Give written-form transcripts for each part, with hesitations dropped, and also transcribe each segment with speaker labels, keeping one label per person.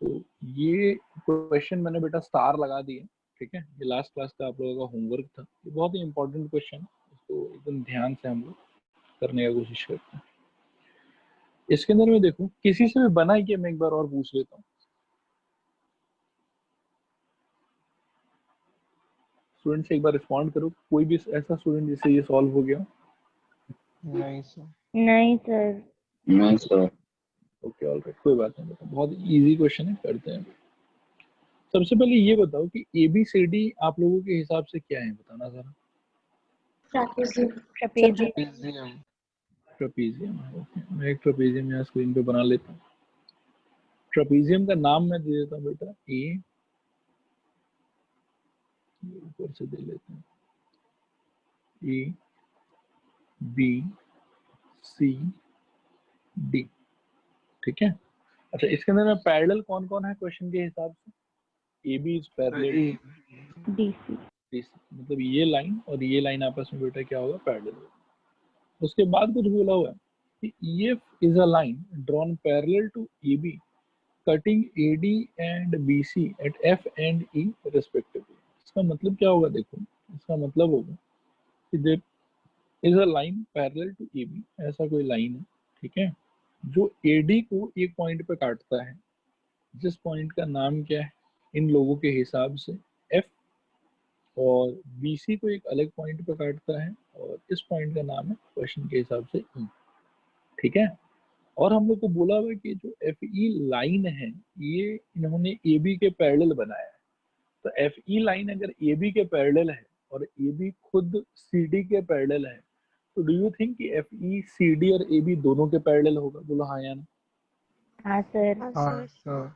Speaker 1: तो ये क्वेश्चन मैंने बेटा स्टार लगा दिए, ठीक है। ये लास्ट क्लास का आप लोगों का होमवर्क था, ये बहुत ही इंपॉर्टेंट क्वेश्चन है, इसको एकदम ध्यान से हम लोग करने का कोशिश करते हैं। इसके अंदर में देखो किसी से भी बना है कि मैं एक बार और पूछ लेता हूँ। स्टूडेंट से एक बार रिस्पॉन्ड करो, कोई भी ऐसा स्टूडेंट जिससे ये सॉल्व हो गया।
Speaker 2: नहीं सर।
Speaker 3: नहीं सर।
Speaker 4: नहीं सर।
Speaker 1: ओके ऑलराइट, कोई बात नहीं बेटा, बहुत इजी क्वेश्चन है, करते हैं। सबसे पहले ये बताओ कि ABCD आप लोगों के हिसाब से क्या है, बताना जरा।
Speaker 3: ट्रेपेजियम।
Speaker 1: Trapezium, okay. मैं एक ट्रेपेजियम यहाँ स्क्रीन पे बना लेता हूँ। ट्रेपेजियम का नाम मैं दे देता हूँ बेटा A, ऊपर से दे लेते हैं A B C D, ठीक है। अच्छा, इसके अंदर में पैरेलल कौन कौन है क्वेश्चन के हिसाब से? AB is parallel
Speaker 3: DC।
Speaker 1: मतलब ये लाइन और ये लाइन आपस में बेटा क्या होगा, पैरेलल होगा। उसके बाद कुछ बोला हुआ है कि EF is a line drawn parallel to AB cutting AD and BC at F and E respectively. इसका मतलब क्या होगा, देखो इसका मतलब होगा कि there is a line parallel to AB, ऐसा कोई लाइन है, ठीक है, जो AD को एक पॉइंट पे काटता है, जिस पॉइंट का नाम क्या है इन लोगों के हिसाब से F, और BC को एक अलग पॉइंट पे काटता है और इस पॉइंट का नाम है क्वेश्चन के हिसाब से E, ठीक है। और हम लोग को बोला हुआ है कि जो FE लाइन है ये इन्होंने AB के पैरेलल बनाया है। तो FE लाइन अगर AB के पैरेलल है और AB खुद CD के पैरेलल है, तो डू यू थिंक कि FE CD और AB दोनों के पैरेलल होगा? बोलो हाँ या ना।
Speaker 3: हाँ सर।
Speaker 2: हाँ सर।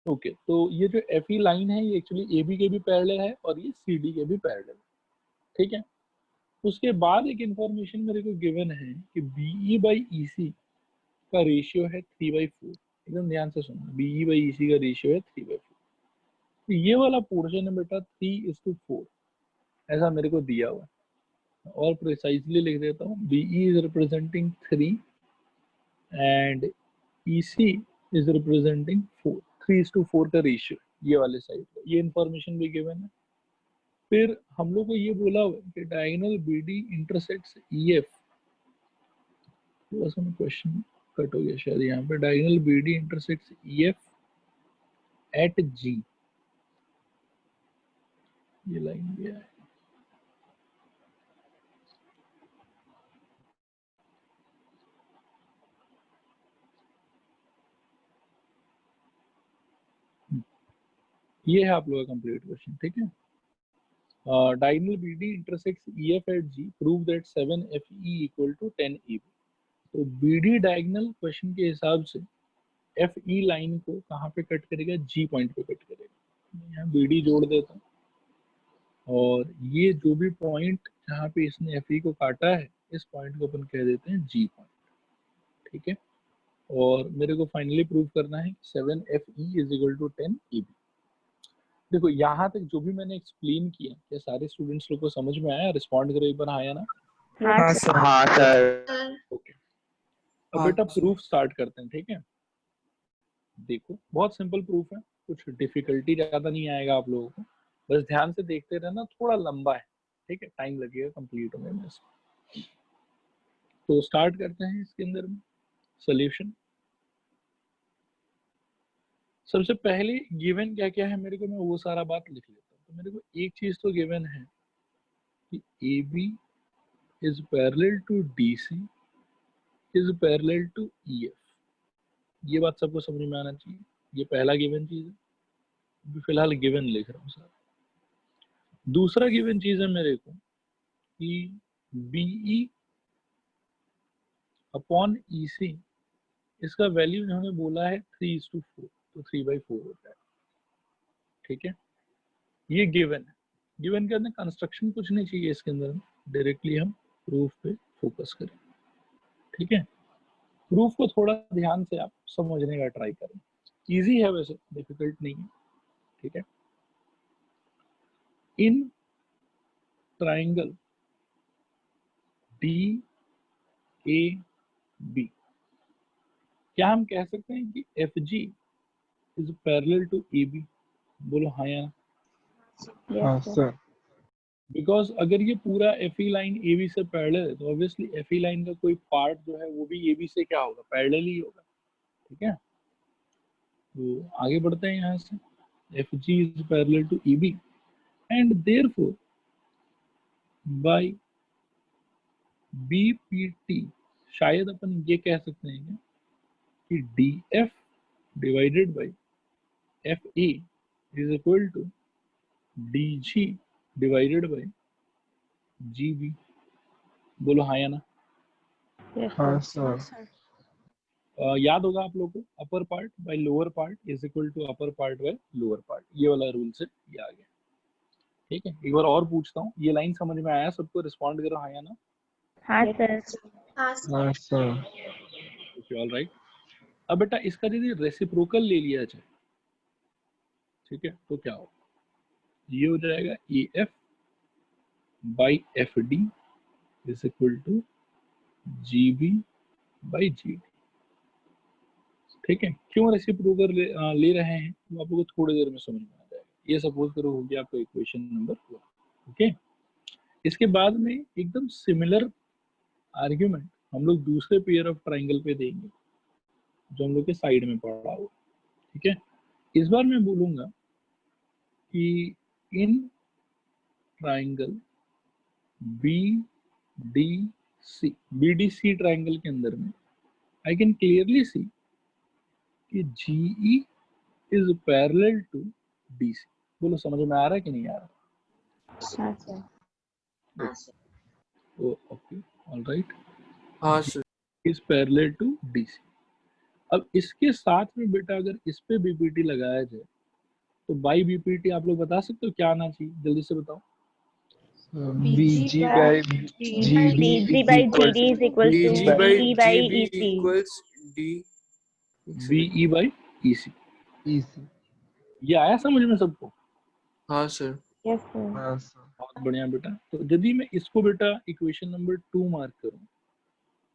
Speaker 1: ओके, तो ये जो FE लाइन है ये एक्चुअली AB के भी पैरेलल है और ये CD के भी पैरेलल है, ठीक है। उसके बाद एक इंफॉर्मेशन मेरे को गिवन है कि BE बाई EC का रेशियो है 3/4। एकदम ध्यान से सुनना, BE बाई EC का रेशियो है 3/4। तो ये वाला पोर्शन है बेटा 3:4, ऐसा मेरे को दिया हुआ है। और प्रिसाइजली लिख देता हूँ, BE is representing 3 and EC is representing 4। 3:4 का रेशियो ये वाले साइड का, ये इंफॉर्मेशन भी गिवन है। फिर हम लोग को ये बोला हुआ है कि डायगोनल BD इंटरसेक्ट्स EF, थोड़ा सा क्वेश्चन कट हो गया शायद यहाँ पे, diagonal BD intersects EF at G, ये लाइन भी है। ये है आप लोगों का कंप्लीट क्वेश्चन, ठीक है। Diagonal BD intersects EF at G, prove that 7FE equal to 10EB। तो BD डायगोनल क्वेश्चन के हिसाब से FE लाइन को कहाँ पे कट करेगा, G पॉइंट पे कट करेगा। मैं यहाँ BD जोड़ देता हूँ और ये जो भी पॉइंट जहाँ पे इसने FE को काटा है इस पॉइंट को अपन कह देते हैं G पॉइंट, ठीक है। और मेरे को फाइनली प्रूव करना है 7FE is equal to 10EB। देखो यहाँ तक जो भी मैंने एक्सप्लेन किया, क्या सारे स्टूडेंट्स लोग को समझ में आया? रिस्पॉन्ड करो एक बार हाँ या ना।
Speaker 2: हाँ सर।
Speaker 4: हाँ सर।
Speaker 1: ओके, अब बेटा प्रूफ स्टार्ट करते हैं, ठीक है। देखो बहुत सिंपल प्रूफ है, कुछ डिफिकल्टी ज्यादा नहीं आएगा आप लोगों को, बस ध्यान से देखते रहना, थोड़ा लंबा है, ठीक है, टाइम लगेगा कंप्लीट होने में इसको। तो स्टार्ट करते हैं इसके अंदर में सॉल्यूशन। सबसे पहले गिवन क्या क्या है मेरे को, मैं वो सारा बात लिख लेता हूँ। तो मेरे को एक चीज तो गिवन है कि AB is parallel to DC is parallel to EF। ये बात सबको समझ में आना चाहिए, ये पहला गिवन चीज है, अभी फिलहाल गिवन लिख रहा हूँ सर। दूसरा गिवन चीज है मेरे को कि BE अपॉन EC, इसका वैल्यू इन्होंने बोला है 3:4, तो 3/4 होता है, ठीक है। ये गिवन है, गिवन के अंदर कंस्ट्रक्शन कुछ नहीं चाहिए इसके अंदर, डायरेक्टली हम प्रूफ पे फोकस करें, ठीक है। प्रूफ को थोड़ा ध्यान से आप समझने का ट्राई करें, इजी है वैसे, डिफिकल्ट नहीं है, ठीक है। इन ट्राइंगल DAB क्या हम कह सकते हैं कि FG is parallel to AB? बोलो हाँ या ना।
Speaker 2: हाँ
Speaker 3: Yes, sir.
Speaker 2: सर।
Speaker 1: बिकॉज अगर ये पूरा FE लाइन AB से पैरेलल है तो ऑब्वियसली FE लाइन का कोई पार्ट जो है वो भी AB से क्या होगा, पैरेलल ही होगा। ठीक है, तो आगे बढ़ते हैं यहाँ से। FG is parallel to EB and therefore by BPT शायद अपन ये कह सकते हैं कि DF divided by FA is equal to DG divided by GB। बोलो हाँ या ना।
Speaker 3: Yes,
Speaker 2: हाँ
Speaker 3: sir.
Speaker 2: सर।
Speaker 1: याद होगा आप लोगों को, upper part by lower part is equal to upper part by lower part, ये वाला रूल से ये आ गया। ठीक है, एक बार और पूछता हूँ, ये लाइन समझ में आया सबको? रिस्पॉन्ड करो हाँ या ना।
Speaker 3: हाँ सर।
Speaker 2: हाँ सर।
Speaker 1: Okay, all right. अब बेटा इसका यदि रेसिप्रोकल ले लिया जाए, ठीक है, तो क्या होगा? ये हो जाएगा AF by FD is equal to GB by GD। ठीक है, क्यों रेसिप्रोकल ले रहे हैं वो आप लोगों को थोड़ी देर में समझ में आ जाएगा। ये सपोज करो हो गया आपका इक्वेशन नंबर 1। ओके, इसके बाद में एकदम सिमिलर आर्ग्यूमेंट हम लोग दूसरे पेयर ऑफ ट्राइंगल पे देंगे जो हम लोग के साइड में पड़ा हो। ठीक है, इस बार मैं बोलूंगा कि इन ट्राइंगल BDC ट्राइंगल के अंदर में आई कैन क्लियरली सी कि GE is parallel to DC। बोलो समझ में आ रहा है कि नहीं आ रहा?
Speaker 3: हाँ सर।
Speaker 1: Okay, all right.
Speaker 5: हाँ sir.
Speaker 1: Is parallel to DC। अब इसके साथ में बेटा अगर इस पे BPT लगाया जाए तो बाई BPT आप लोग बता सकते हो क्या आना चाहिए? जल्दी से बताओ।
Speaker 2: BG by
Speaker 3: BG by GD is equal to
Speaker 5: BG by
Speaker 3: BE by
Speaker 5: GB
Speaker 3: EC.
Speaker 5: equals D।
Speaker 1: BE by EC।
Speaker 2: EC।
Speaker 1: ये आया समझ में सबको?
Speaker 5: हाँ सर।
Speaker 3: Yes, sir.
Speaker 2: हाँ सर।
Speaker 1: बहुत बढ़िया बेटा। तो यदि मैं इसको बेटा इक्वेशन नंबर 2 मार्क करूं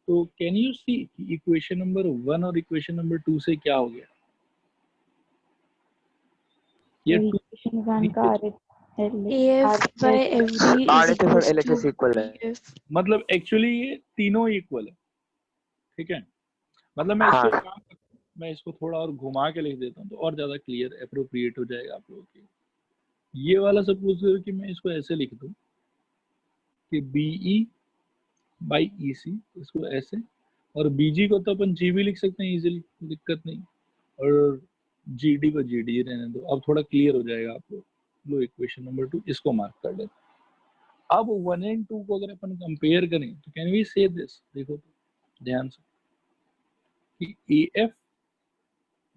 Speaker 1: तो कैन यू सी कि इक्वेशन नंबर 1 और इक्वेशन नंबर 2 से क्या हो गया? ये
Speaker 3: So
Speaker 1: 2
Speaker 3: equation one का
Speaker 6: AF by FD is equals to BF।
Speaker 1: मतलब एक्चुअली ये तीनों इक्वल है। ठीक है, मतलब मैं इसको काम मैं इसको थोड़ा और घुमा के लिख देता हूँ तो और ज्यादा क्लियर एप्रोप्रिएट हो जाएगा आप लोगों के। ये वाला सपोज करो कि मैं इसको ऐसे लिख दूं कि BE बाई EC, इसको ऐसे, और BG को तो अपन GB लिख सकते हैं इजीली, दिक्कत नहीं, और GD को GD रहने दो। अब थोड़ा क्लियर हो जाएगा आप लोग। लो इक्वेशन नंबर 2 इसको मार्क कर लेते हैं। अब 1 एंड 2 को अगर अपन कंपेयर करें तो कैन वी से दिस, देखो तो ध्यान से, कि AF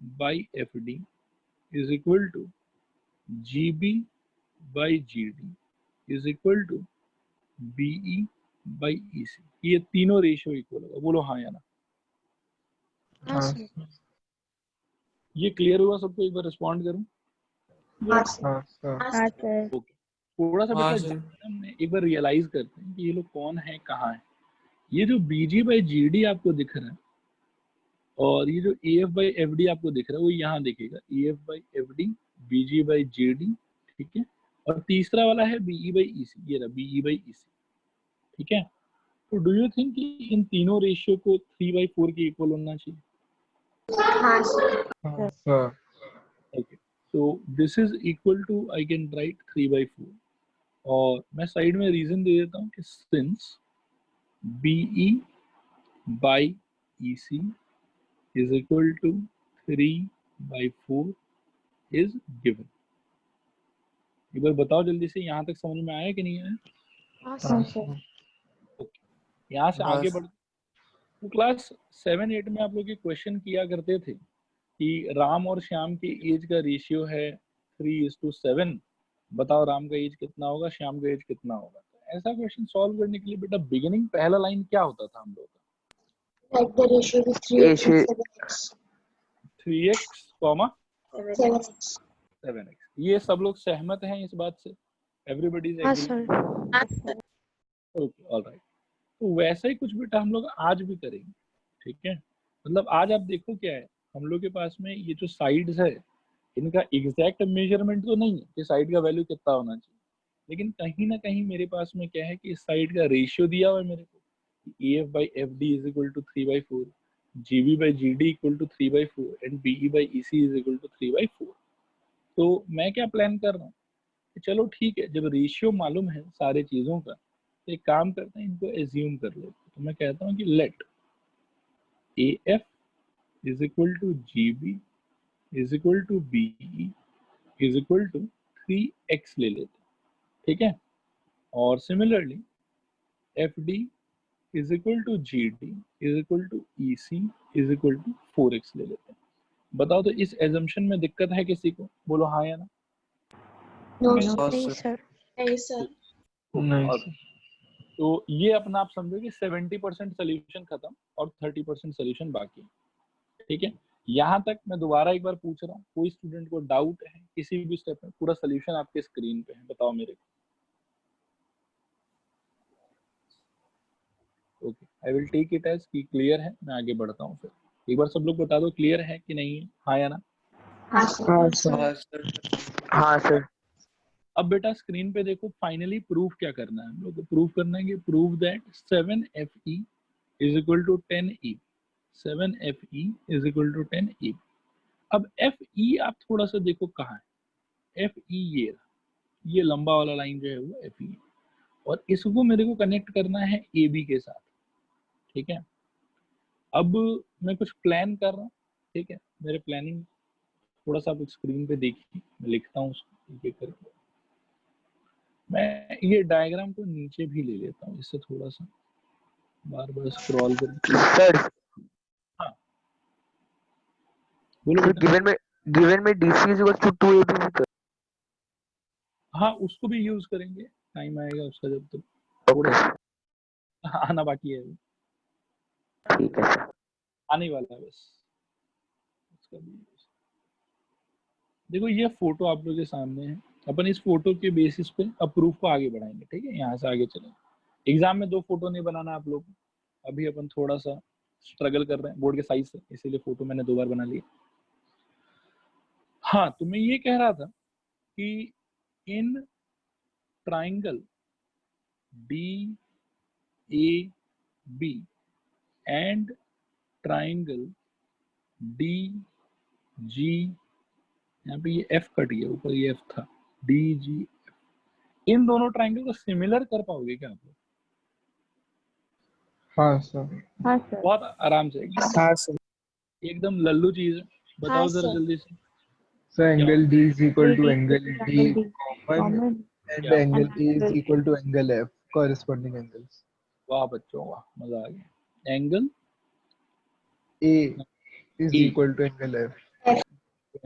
Speaker 1: by FD is equal to GB by GD is equal to BE by EC। ये तीनों रेशियो इक्वल होगा। बोलो हाँ या ना।
Speaker 2: हाँ सर।
Speaker 1: ये क्लियर हुआ सबको? एक बार रिस्पॉन्ड करूं।
Speaker 2: हाँ सर।
Speaker 3: हाँ सर।
Speaker 1: ओके, थोड़ा सा
Speaker 5: हाँ
Speaker 1: बेटा
Speaker 5: सर।
Speaker 1: हमने एक बार रियलाइज करते हैं कि ये लोग कौन है, कहाँ है। ये जो BG बाई GD आपको दिख रहा है और ये जो AF बाई FD आपको दिख रहा है वो यहाँ दिखेगा, AF by FD, BG by GD। ठीक है, और तीसरा वाला है BE बाई EC, ये रहा BE बाई EC। ठीक है, तो डू यू थिंक कि इन तीनों रेशियो को 3/4 के इक्वल होना चाहिए?
Speaker 2: हाँ sir.
Speaker 1: Okay, so this is equal to I can write 3/4 और मैं साइड में रीजन दे देता हूँ कि since BE by EC is equal to 3/4 is given। एक बार बताओ जल्दी से, यहाँ तक समझ में आया कि नहीं आया?
Speaker 2: हाँ सर।
Speaker 1: यहाँ से
Speaker 5: हाँ
Speaker 1: आगे
Speaker 5: सर।
Speaker 1: बढ़, तो क्लास 7-8 में आप लोग ये क्वेश्चन किया करते थे कि राम और श्याम की एज का रेशियो है 3:7, बताओ राम का एज कितना होगा, श्याम का एज कितना होगा। तो ऐसा क्वेश्चन सॉल्व करने के लिए बेटा बिगिनिंग पहला लाइन क्या होता था हम लोग का?
Speaker 6: Like the ratio is 3x and 7x।
Speaker 1: 3x,
Speaker 6: 7x।
Speaker 1: 7x। ये सब लोग सहमत हैं इस बात से? एवरीबॉडी इज
Speaker 6: हाँ
Speaker 1: एग्री?
Speaker 6: सर।
Speaker 1: Okay, alright. तो वैसा ही कुछ बेटा हम लोग आज भी करेंगे। ठीक है, मतलब आज आप देखो क्या है, हम लोग के पास में ये जो साइड्स है इनका एग्जैक्ट मेजरमेंट तो नहीं है कि साइड का वैल्यू कितना होना चाहिए, लेकिन कहीं ना कहीं मेरे पास में क्या है कि इस साइड का रेशियो दिया हुआ है मेरे को, EF by FD is equal to 3/4, GB by GD equal to 3/4 and BE by EC is equal to 3/4। तो मैं क्या प्लान कर रहा हूँ कि चलो ठीक है, जब रेशियो मालूम है सारे चीजों का, तो एक काम करते हैं, इनको एज्यूम कर लेते हैं। तो मैं कहता हूँ कि late AF is equal to GB is equal to BE is equal to 3x ले लेते हैं, ठीक है। और similarly FD is equal to GD is equal to EC is equal to 4x ले लेते हैं। बताओ तो इस एजम्पशन में दिक्कत है किसी को? बोलो हाँ या ना।
Speaker 2: नो
Speaker 5: हाँ
Speaker 3: नहीं
Speaker 5: सर।
Speaker 3: सर।
Speaker 2: नहीं सर।
Speaker 1: और तो ये अपना आप समझो कि 70% सोल्यूशन खत्म और 30% सोल्यूशन बाकी, ठीक है। यहाँ तक मैं दोबारा एक बार पूछ रहा हूँ, कोई स्टूडेंट को डाउट है किसी भी स्टेप में? पूरा सोल्यूशन आपके स्क्रीन पे है, बताओ मेरे को। Okay, I will take it as कि क्लियर है, मैं आगे बढ़ता हूँ। फिर एक बार सब लोग बता दो क्लियर है कि नहीं है, हाँ या ना।
Speaker 2: हाँ सर।
Speaker 5: हाँ सर।
Speaker 6: हाँ सर।
Speaker 1: अब बेटा स्क्रीन पे देखो, फाइनली प्रूफ क्या करना है हम लोग को? प्रूफ करना है कि prove that 7FE is equal to 10E। 7FE is equal to 10E। अब FE आप थोड़ा सा देखो कहाँ है। FE ये लंबा वाला लाइन जो है वो FE है, और इसको मेरे को कनेक्ट करना है AB के साथ, ठीक है। अब मैं कुछ प्लान कर रहा हूँ, ठीक है। मेरे प्लानिंग थोड़ा सा आप स्क्रीन पे देखिए, मैं लिखता हूँ उसको एक एक करके। मैं ये डायग्राम को नीचे भी ले लेता हूँ, इससे थोड़ा सा बार बार स्क्रॉल करके।
Speaker 6: सर
Speaker 1: हाँ बोलो
Speaker 6: सर,
Speaker 1: बेटा।
Speaker 6: गिवन में DC is equal to 2AB sir.
Speaker 1: हाँ उसको भी यूज करेंगे, टाइम आएगा उसका जब तक,
Speaker 6: ओके
Speaker 1: थोड़ा सा आना बाकी है,
Speaker 6: ठीक है सर।
Speaker 1: आने वाला है बस उसका भी। देखो ये फोटो आप लोगों के सामने है, अपन इस फोटो के बेसिस पे अब प्रूफ को आगे बढ़ाएंगे, ठीक है। यहाँ से आगे चलें। एग्जाम में 2 फोटो नहीं बनाना आप लोग को, अभी अपन थोड़ा सा स्ट्रगल कर रहे हैं बोर्ड के साइज से, इसीलिए फोटो मैंने 2 बार बना लिया। हाँ तो मैं ये कह रहा था कि in triangle DAB and triangle DG, यहाँ पे ये F कट गया, ऊपर ये F था, DG, इन दोनों ट्राइंगल को सिमिलर कर पाओगे क्या आप लोग?
Speaker 2: हाँ सर।
Speaker 3: हाँ सर।
Speaker 1: बहुत आराम से,
Speaker 5: हाँ सर।
Speaker 1: एकदम लल्लू चीज है। बताओ जरा जल्दी से।
Speaker 2: So angle D is equal to
Speaker 3: AD
Speaker 2: angle D common
Speaker 3: common
Speaker 2: and
Speaker 1: क्या?
Speaker 2: angle
Speaker 3: and
Speaker 2: A is
Speaker 3: angle
Speaker 2: equal to angle F, corresponding angles.
Speaker 1: वाह बच्चों वाह, मजा आ गया। Angle
Speaker 2: A is
Speaker 1: E
Speaker 2: equal to angle F.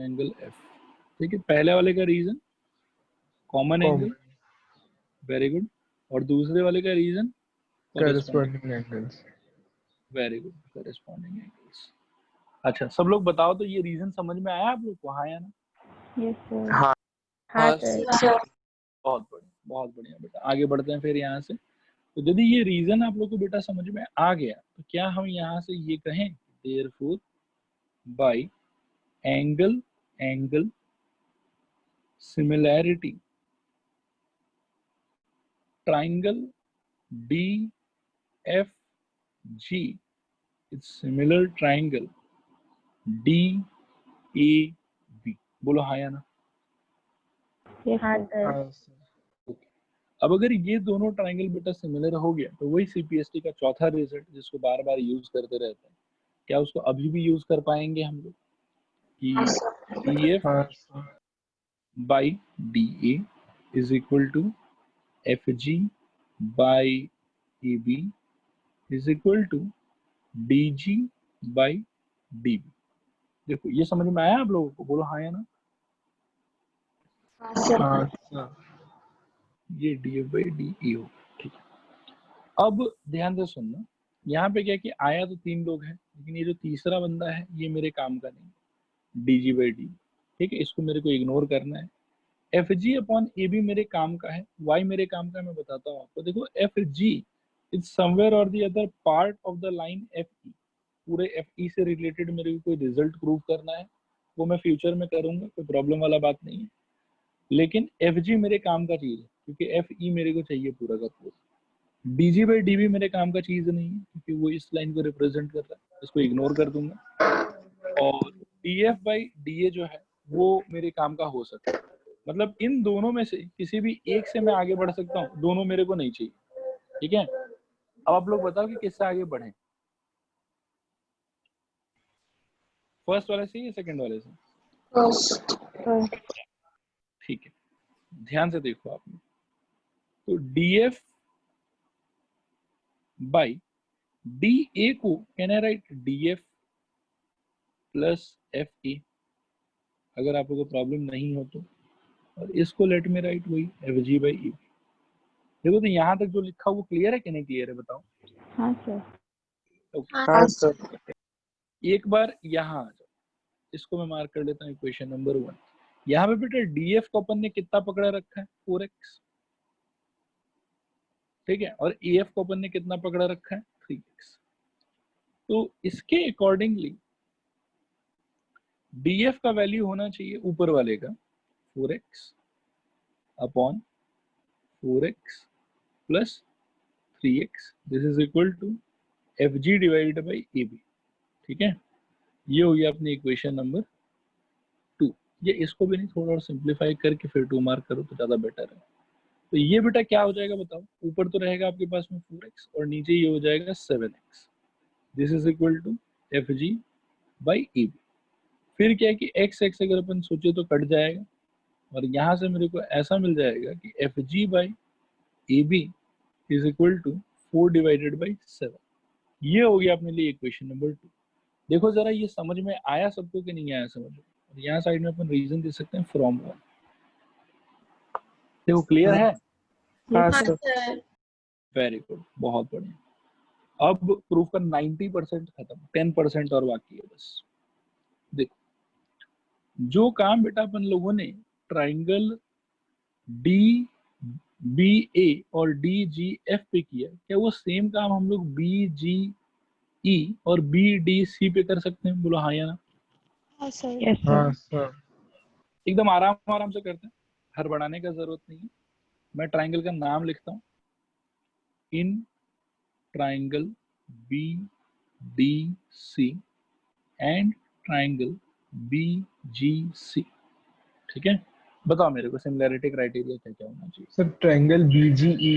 Speaker 1: Angle F, ठीक है। पहले वाले का reason common
Speaker 2: Common
Speaker 1: angle, very good. और दूसरे वाले का reason corresponding,
Speaker 2: corresponding angles.
Speaker 1: Very good, corresponding angles. अच्छा सब लोग बताओ तो ये रीजन समझ में आया आप लोग को, हाँ या ना?
Speaker 3: Yes sir.
Speaker 6: हाँ
Speaker 3: हाँ
Speaker 5: हाँ
Speaker 3: सर।
Speaker 5: सर।
Speaker 1: बहुत बढ़िया, बहुत बढ़िया बेटा। आगे बढ़ते हैं फिर यहाँ से। तो यदि ये रीजन आप लोग को बेटा समझ में आ गया, तो क्या हम यहाँ से ये कहें therefore by angle similarity triangle DFG is similar triangle DAB। बोलो हाँ या ना।
Speaker 3: Yes sir.
Speaker 2: हाँ सर।
Speaker 1: अब अगर ये दोनों ट्राइंगल बेटा सिमिलर हो गया, तो वही CPST का चौथा रिजल्ट जिसको बार बार यूज करते रहते हैं, क्या उसको अभी भी यूज कर पाएंगे हम लोग कि EF
Speaker 2: हाँ sir.
Speaker 1: by DA is equal to FG by AB is equal to DG by DB। देखो ये समझ में आया आप लोगों को? बोलो हाँ या ना।
Speaker 2: हाँ सर।
Speaker 1: ये DF by DE हो, ठीक है। अब ध्यान से सुनना, यहाँ पे क्या कि आया तो 3 लोग हैं, लेकिन ये जो तीसरा बंदा है ये मेरे काम का नहीं, DG by D, ठीक है। इसको मेरे को इग्नोर करना है। FG अपॉन AB मेरे काम का है, Y मेरे काम का है, मैं बताता हूँ आपको। देखो FG इज समवेयर और the other part of the line FE। पूरे FE से रिलेटेड मेरे को कोई रिजल्ट प्रूव करना है, वो मैं फ्यूचर में करूंगा, कोई प्रॉब्लम वाला बात नहीं है। लेकिन एफ जी मेरे काम का चीज है, क्योंकि एफ ई मेरे को चाहिए पूरा का पूरा। D G by D B मेरे काम का चीज नहीं है, क्योंकि वो इस लाइन को रिप्रेजेंट कर रहा है, इसको इग्नोर कर दूंगा। और डी एफ बाई डी ए जो है वो मेरे काम का हो सकता है। मतलब इन दोनों में से किसी भी एक से मैं आगे बढ़ सकता हूँ, दोनों मेरे को नहीं चाहिए। ठीक है, अब आप लोग बताओ कि किससे आगे बढ़े, फर्स्ट वाले से या सेकंड वाले से?
Speaker 3: First.
Speaker 1: ठीक है, ध्यान से देखो आपने, तो D F by D A को can I write D F plus F A, अगर आपको कोई प्रॉब्लम नहीं हो तो। और इसको लेट में राइट वही एफ जी बाई ई। देखो तो यहाँ तक जो लिखा वो क्लियर है कि नहीं क्लियर है, बताओ।
Speaker 3: हाँ सर।
Speaker 6: हाँ सर।
Speaker 1: एक बार यहाँ आ जाओ, इसको मैं मार्क कर लेता हूँ इक्वेशन नंबर 1। यहाँ पे बेटा डीएफ को अपन ने कितना पकड़ा रखा है, 4x। ठीक है, और एफ को अपन ने कितना पकड़ा रखा है, 3x। तो इसके अकॉर्डिंगली डीएफ का वैल्यू होना चाहिए ऊपर वाले का 4x upon 4x plus 3x, this is equal to F G divided by A B. ठीक है, ये हो गया अपनी इक्वेशन नंबर 2। ये इसको भी नहीं, थोड़ा और सिंप्लीफाई करके फिर 2 मार्क करो तो ज़्यादा बेटर है। तो ये बेटा क्या हो जाएगा बताओ, ऊपर तो रहेगा आपके पास में 4x और नीचे ये हो जाएगा 7x। This is equal to F G by A B. फिर क्या है कि x x अगर अपन सोचे तो कट जाएगा, और यहाँ से मेरे को ऐसा मिल जाएगा कि F G by A B is equal to 4 divided by 7। ये हो गया अपने लिए इक्वेशन नंबर 2। देखो जरा ये समझ में आया सबको कि नहीं आया समझ में? और यहाँ साइड में अपन रीजन दे सकते हैं फ्रॉम वन। देखो क्लियर है?
Speaker 6: हाँ सर।
Speaker 1: वेरी गुड, बहुत बढ़िया। अब प्रूफ का 90% खत्म, 10% और बाकी है बस। देखो जो काम बेटा अपन लोगों ने ट्राइंगल डी बी ए और डी जी एफ पे किया, क्या वो सेम काम हम लोग बी जी ई और बी डी सी पे कर सकते हैं? बोलो हाँ या ना।
Speaker 3: Yes sir.
Speaker 2: हाँ सर।
Speaker 1: एकदम आराम आराम से करते हैं, हड़बड़ाने का जरूरत नहीं है। मैं ट्राइंगल का नाम लिखता हूँ, in triangle B D C and triangle B G C. ठीक है, बताओ मेरे को सिमिलैरिटी क्राइटेरिया क्या क्या होना चाहिए?
Speaker 2: Sir triangle BGE।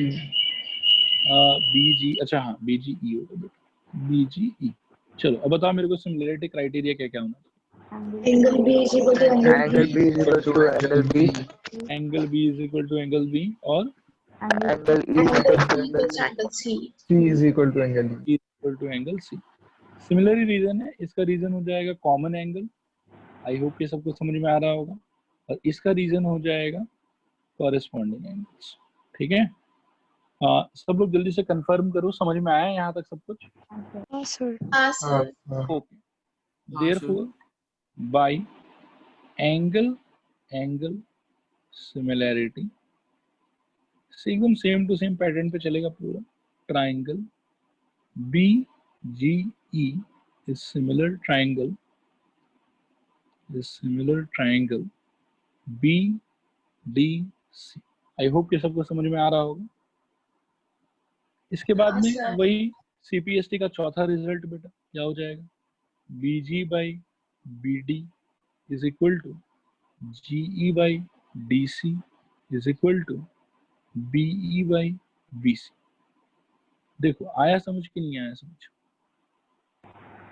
Speaker 1: बी जी, अच्छा हाँ बी जी ई होगा बेटा, बी जी ई। चलो अब बताओ मेरे को सिमिलैरिटी क्राइटेरिया क्या क्या होना चाहिए?
Speaker 3: Angle B is equal to
Speaker 6: Angle B is equal to angle B.
Speaker 1: Angle B is equal to angle B, और
Speaker 6: Angle E is equal to angle C.
Speaker 2: C is equal to angle E।
Speaker 1: Equal to angle C. Similar ही reason है, इसका reason हो जाएगा common angle. आई hope ये सबको समझ में आ रहा होगा। और इसका रीजन हो जाएगा कॉरेस्पॉन्डिंग एंगल्स। ठीक है, सब लोग जल्दी से कंफर्म करो, समझ में आया यहाँ तक सब कुछ?
Speaker 3: हाँ सर।
Speaker 2: हाँ हाँ।
Speaker 1: Okay, therefore by angle angle similarity से एकदम सेम टू सेम पैटर्न पे चलेगा पूरा। Triangle B G E is similar triangle B D C. I hope ये सबको समझ में आ रहा होगा। इसके बाद में वही सीपीएसटी का चौथा रिजल्ट बेटा क्या हो जाएगा, B G by B D is equal to G E by D C is equal to B E by B C. देखो आया समझ कि नहीं आया समझ?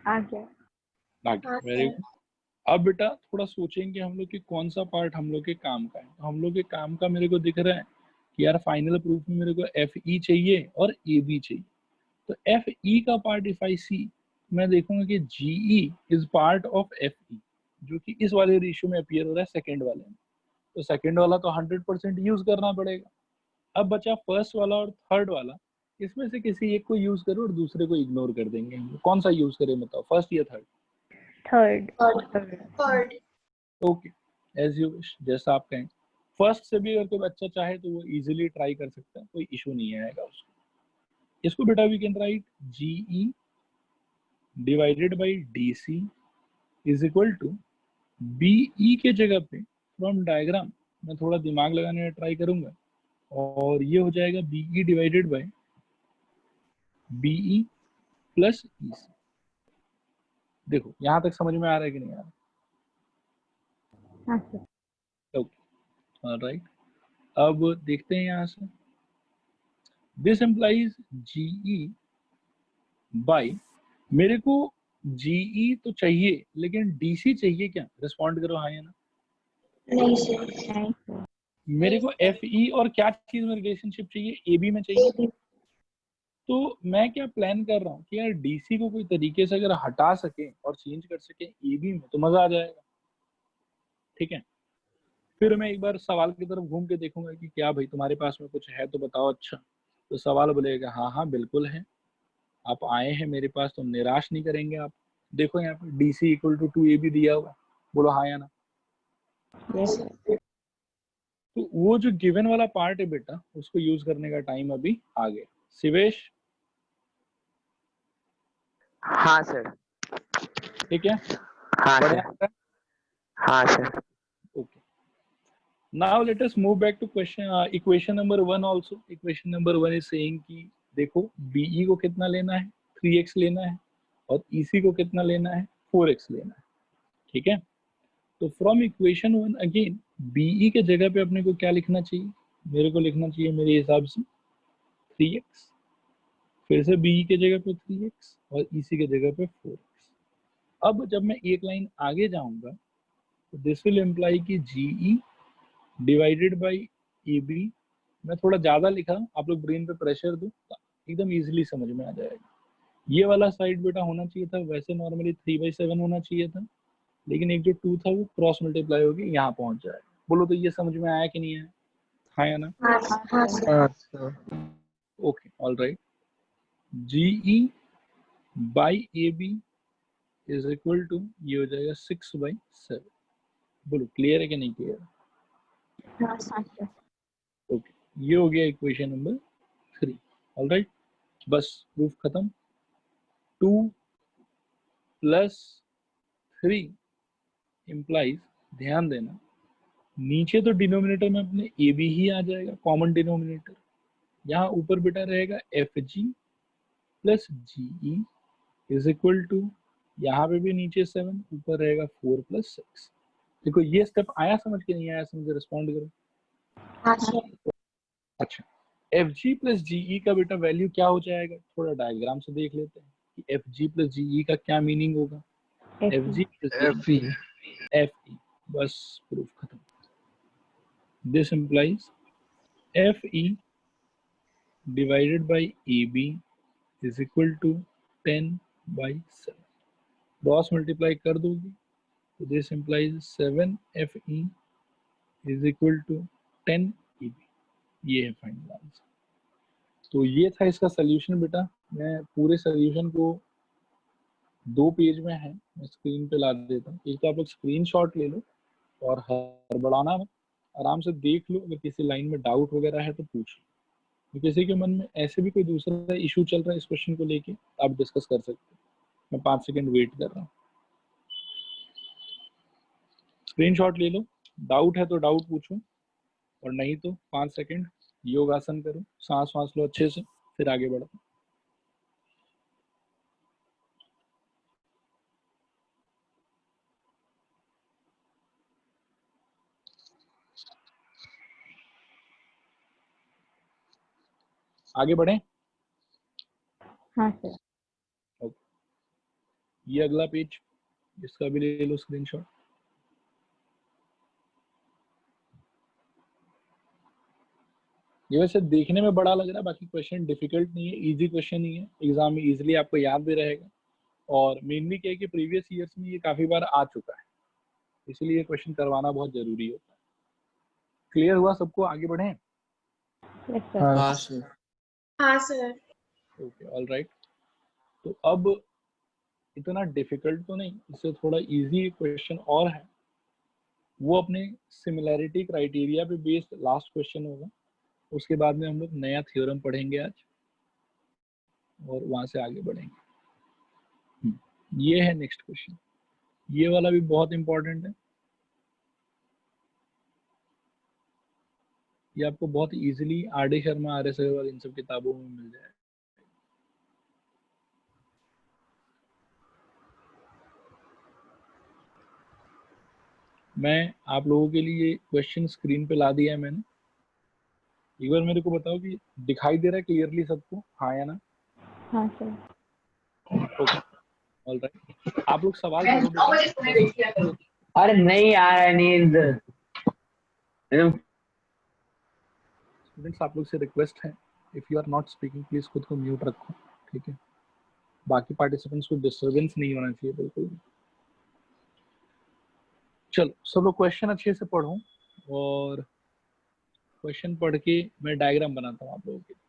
Speaker 3: आ गया।
Speaker 1: Very good. अब बेटा थोड़ा सोचेंगे हम लोग कि कौन सा पार्ट हम लोग के काम का है। तो हम लोग के काम का मेरे को दिख रहा है कि यार फाइनल प्रूफ में मेरे को एफ ई चाहिए और ए बी चाहिए। तो एफ ई का पार्ट इफ आई सी, मैं देखूंगा कि G E is part of F E, जो कि इस वाले रेशियो में अपीयर हो रहा है सेकेंड वाले में। तो सेकेंड वाला तो 100% यूज करना पड़ेगा। अब बचा फर्स्ट वाला और थर्ड वाला, इसमें से किसी एक को यूज करो और दूसरे को इग्नोर कर देंगे हम लोग। कौन सा यूज करें बताओ, फर्स्ट या third?
Speaker 3: Third.
Speaker 1: Okay, as you wish, जैसा आप कहें। फर्स्ट से भी अगर कोई बच्चा चाहे तो वो इजीली ट्राई कर सकता है, कोई इशू नहीं आएगा उसको। इसको बेटा we can write GE divided by DC is equal to BE के जगह पे फ्रॉम डायग्राम मैं थोड़ा दिमाग लगाने का ट्राई करूंगा और ये हो जाएगा BE divided by BE plus EC। देखो यहां तक समझ में आ रहा है कि नहीं आ रहा?
Speaker 3: हाँ सर।
Speaker 1: ओके ऑलराइट, अब देखते हैं यहां से। दिस एम्प्लाइज GE बाय, मेरे को GE तो चाहिए लेकिन DC चाहिए क्या? रिस्पॉन्ड करो हाँ या ना।
Speaker 3: नहीं सर। नहीं सर।
Speaker 1: मेरे को FE और क्या चीज में रिलेशनशिप चाहिए? AB में चाहिए। तो मैं क्या प्लान कर रहा हूँ कि यार DC को कोई तरीके से अगर हटा सके और चेंज कर सके AB में तो मजा आ जाएगा। ठीक है, फिर मैं एक बार सवाल की तरफ घूम के देखूंगा कि क्या भाई तुम्हारे पास में कुछ है तो बताओ। अच्छा, तो सवाल बोलेगा हाँ हाँ बिल्कुल है, आप आए हैं मेरे पास तो निराश नहीं करेंगे आप। देखो यहाँ पे DC इक्वल टू 2AB दिया हुआ है, बोलो हाँ या ना।
Speaker 3: Yes sir.
Speaker 1: तो वो जो गिवन वाला पार्ट है बेटा, उसको यूज करने का टाइम अभी आ गया। शिवेश
Speaker 6: हाँ सर।
Speaker 1: ठीक है,
Speaker 6: हाँ
Speaker 1: बढ़िया
Speaker 6: सर।
Speaker 1: है।
Speaker 6: हाँ sir.
Speaker 1: Okay, now let us move back to question equation number 1 also. Equation number 1 is saying कि देखो BE को कितना लेना है, 3x लेना है, और EC को कितना लेना है, 4x लेना है। ठीक है, तो फ्रॉम इक्वेशन 1 अगेन BE के जगह पे अपने को क्या लिखना चाहिए? मेरे को लिखना चाहिए मेरे हिसाब से 3x, फिर से BE के जगह पे 3x और EC के जगह पे 4x। अब जब मैं एक लाइन आगे जाऊंगा तो दिस विल इम्प्लाई कि GE डिवाइडेड बाई AB, मैं थोड़ा ज्यादा लिखा, आप लोग ब्रेन पे प्रेशर दो, एकदम इजीली समझ में आ जाएगा। ये वाला साइड बेटा होना चाहिए था, वैसे नॉर्मली 3/7 होना चाहिए था, लेकिन एक जो 2 था वो क्रॉस मल्टीप्लाई होगी यहाँ पहुंच जाएगा। बोलो तो ये समझ में आया कि नहीं आया? हाँ या ना?
Speaker 3: हाँ सर।
Speaker 2: हाँ sir.
Speaker 1: Okay alright, GE by AB is equal to, ये हो जाएगा 6/7। बोलो क्लियर है कि नहीं क्लियर?
Speaker 3: हाँ सर।
Speaker 1: ओके, ये हो गया इक्वेशन नंबर 3। ऑलराइट, बस प्रूफ खत्म। 2 प्लस 3 इम्प्लाइज, ध्यान देना नीचे तो डिनोमिनेटर में अपने AB ही आ जाएगा, कॉमन डिनोमिनेटर। यहाँ ऊपर बेटा रहेगा FG plus GE is equal to, यहाँ पे भी नीचे 7, ऊपर रहेगा 4 प्लस 6। देखो ये स्टेप आया समझ के नहीं आया समझे? रिस्पॉन्ड करो।
Speaker 3: हाँ सर।
Speaker 1: अच्छा, FG प्लस GE का बेटा वैल्यू क्या हो जाएगा? थोड़ा डायग्राम से देख लेते हैं कि FG प्लस GE का क्या मीनिंग होगा। FG प्लस
Speaker 2: FE
Speaker 1: FE, बस प्रूफ खत्म। This implies FE divided by AB is equal to 10/7। Cross multiply कर दोगे तो this implies 7FE is equal to 10EB। ये है फाइनल आंसर। तो ये था इसका सोल्यूशन बेटा। मैं पूरे सोल्यूशन को 2 पेज में है, मैं स्क्रीन पे ला देता हूँ। एक तो आप लोग स्क्रीनशॉट ले लो और हड़बड़ाना मत, आराम से देख लो, अगर किसी लाइन में डाउट वगैरह है तो पूछ लो। किसी के मन में ऐसे भी कोई दूसरा इशू चल रहा है इस क्वेश्चन को लेके, आप डिस्कस कर सकते हो। मैं 5 सेकंड वेट कर रहा हूँ। स्क्रीनशॉट ले लो, डाउट है तो डाउट पूछो, और नहीं तो 5 सेकंड योगासन करो, सांस वांस लो अच्छे से, फिर आगे बढ़ो। आगे बढ़े।
Speaker 3: हाँ सर।
Speaker 1: ये अगला पेज, इसका भी ले लो स्क्रीनशॉट। ये वैसे देखने में बड़ा लग रहा है, बाकी क्वेश्चन डिफिकल्ट नहीं है, इजी क्वेश्चन ही है, एग्जाम में इजीली आपको याद भी रहेगा। और मेनली क्या है कि प्रीवियस ईयर्स में ये काफी बार आ चुका है, इसलिए क्वेश्चन करवाना बहुत जरूरी होता है। क्लियर हुआ सबको? आगे बढ़े।
Speaker 3: Yes sir.
Speaker 2: हाँ
Speaker 5: हाँ सर।
Speaker 3: हाँ सर।
Speaker 1: ओके ऑलराइट, तो अब इतना डिफिकल्ट तो नहीं, इससे थोड़ा इजी क्वेश्चन और है, वो अपने सिमिलैरिटी क्राइटेरिया पे बेस्ड लास्ट क्वेश्चन होगा। उसके बाद में हम लोग नया थ्योरम पढ़ेंगे आज, और वहां से आगे बढ़ेंगे। ये है नेक्स्ट क्वेश्चन, ये वाला भी बहुत इंपॉर्टेंट है। ये आपको बहुत easily R D. Sharma, R S. Agarwal इन सब किताबों में मिल जाएगा। मैं आप लोगों के लिए क्वेश्चन स्क्रीन पे ला दिया है मैंने। एक बार मेरे को बताओ कि दिखाई दे रहा है क्लियरली सबको, हाँ या ना?
Speaker 3: हाँ सर।
Speaker 1: Okay, all right. आप लोग सवाल करो बेटा।
Speaker 7: अरे नहीं यार नींद एकदम।
Speaker 1: स्टूडेंट्स, आप लोग से रिक्वेस्ट है, if you are not speaking please खुद को म्यूट रखो, ठीक है? बाकी पार्टिसिपेंट्स को डिस्टरबेंस नहीं होना चाहिए बिल्कुल भी। चलो सब लोग क्वेश्चन अच्छे से पढ़ो, और क्वेश्चन पढ़ के मैं डायग्राम बनाता हूँ आप लोगों के लिए।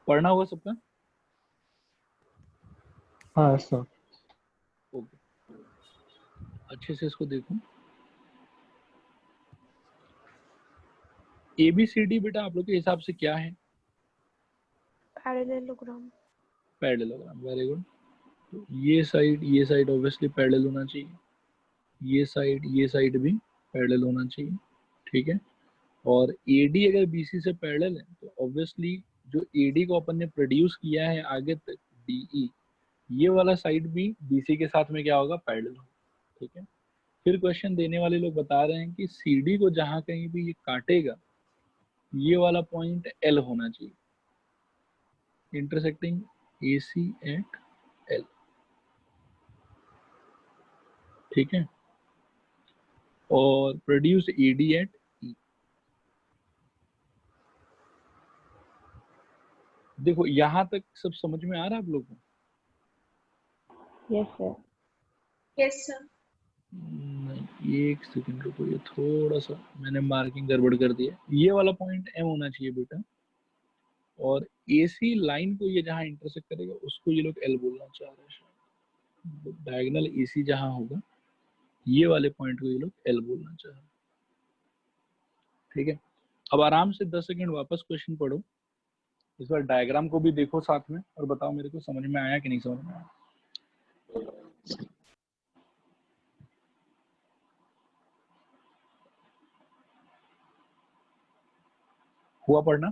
Speaker 1: पढ़ना होगा सबका?
Speaker 2: हाँ सर।
Speaker 1: ओके, अच्छे से इसको देखो। ABCD बेटा आप लोग के हिसाब से क्या है?
Speaker 3: पैरेललोग्राम।
Speaker 1: Parallelogram, very good. तो ये साइड ऑब्वियसली पैरेलल होना चाहिए, ये साइड भी पैरेलल होना चाहिए, ठीक है? और AD अगर BC से पैरेलल है तो ऑब्वियसली जो AD को अपन ने प्रोड्यूस किया है आगे तक DE, ये वाला साइड भी BC के साथ में क्या होगा? पैरेलल होगा, ठीक है? फिर क्वेश्चन देने वाले लोग बता रहे हैं कि CD को जहां कहीं भी ये काटेगा, ये वाला पॉइंट L होना चाहिए, इंटरसेक्टिंग AC एट L, ठीक है? और प्रोड्यूस AD एट E। देखो यहां तक सब समझ में आ रहा है आप लोग को?
Speaker 3: Yes sir. Yes sir.
Speaker 1: नहीं, एक सेकंड रुको, ये थोड़ा सा मैंने मार्किंग गड़बड़ कर दिया। ये वाला पॉइंट M होना चाहिए बेटा, और AC लाइन को ये जहां इंटरसेक्ट करेगा उसको ये लोग L बोलना चाह रहे हैं। डायगोनल AC जहां होगा ये वाले पॉइंट को ये लोग L बोलना चाह रहे हैं, ठीक है? अब आराम से 10 सेकंड वापस क्वेश्चन पढ़ो, इस बार डायग्राम को भी देखो साथ में, और बताओ मेरे को समझ में आया कि नहीं समझ में आया। हुआ पढ़ना?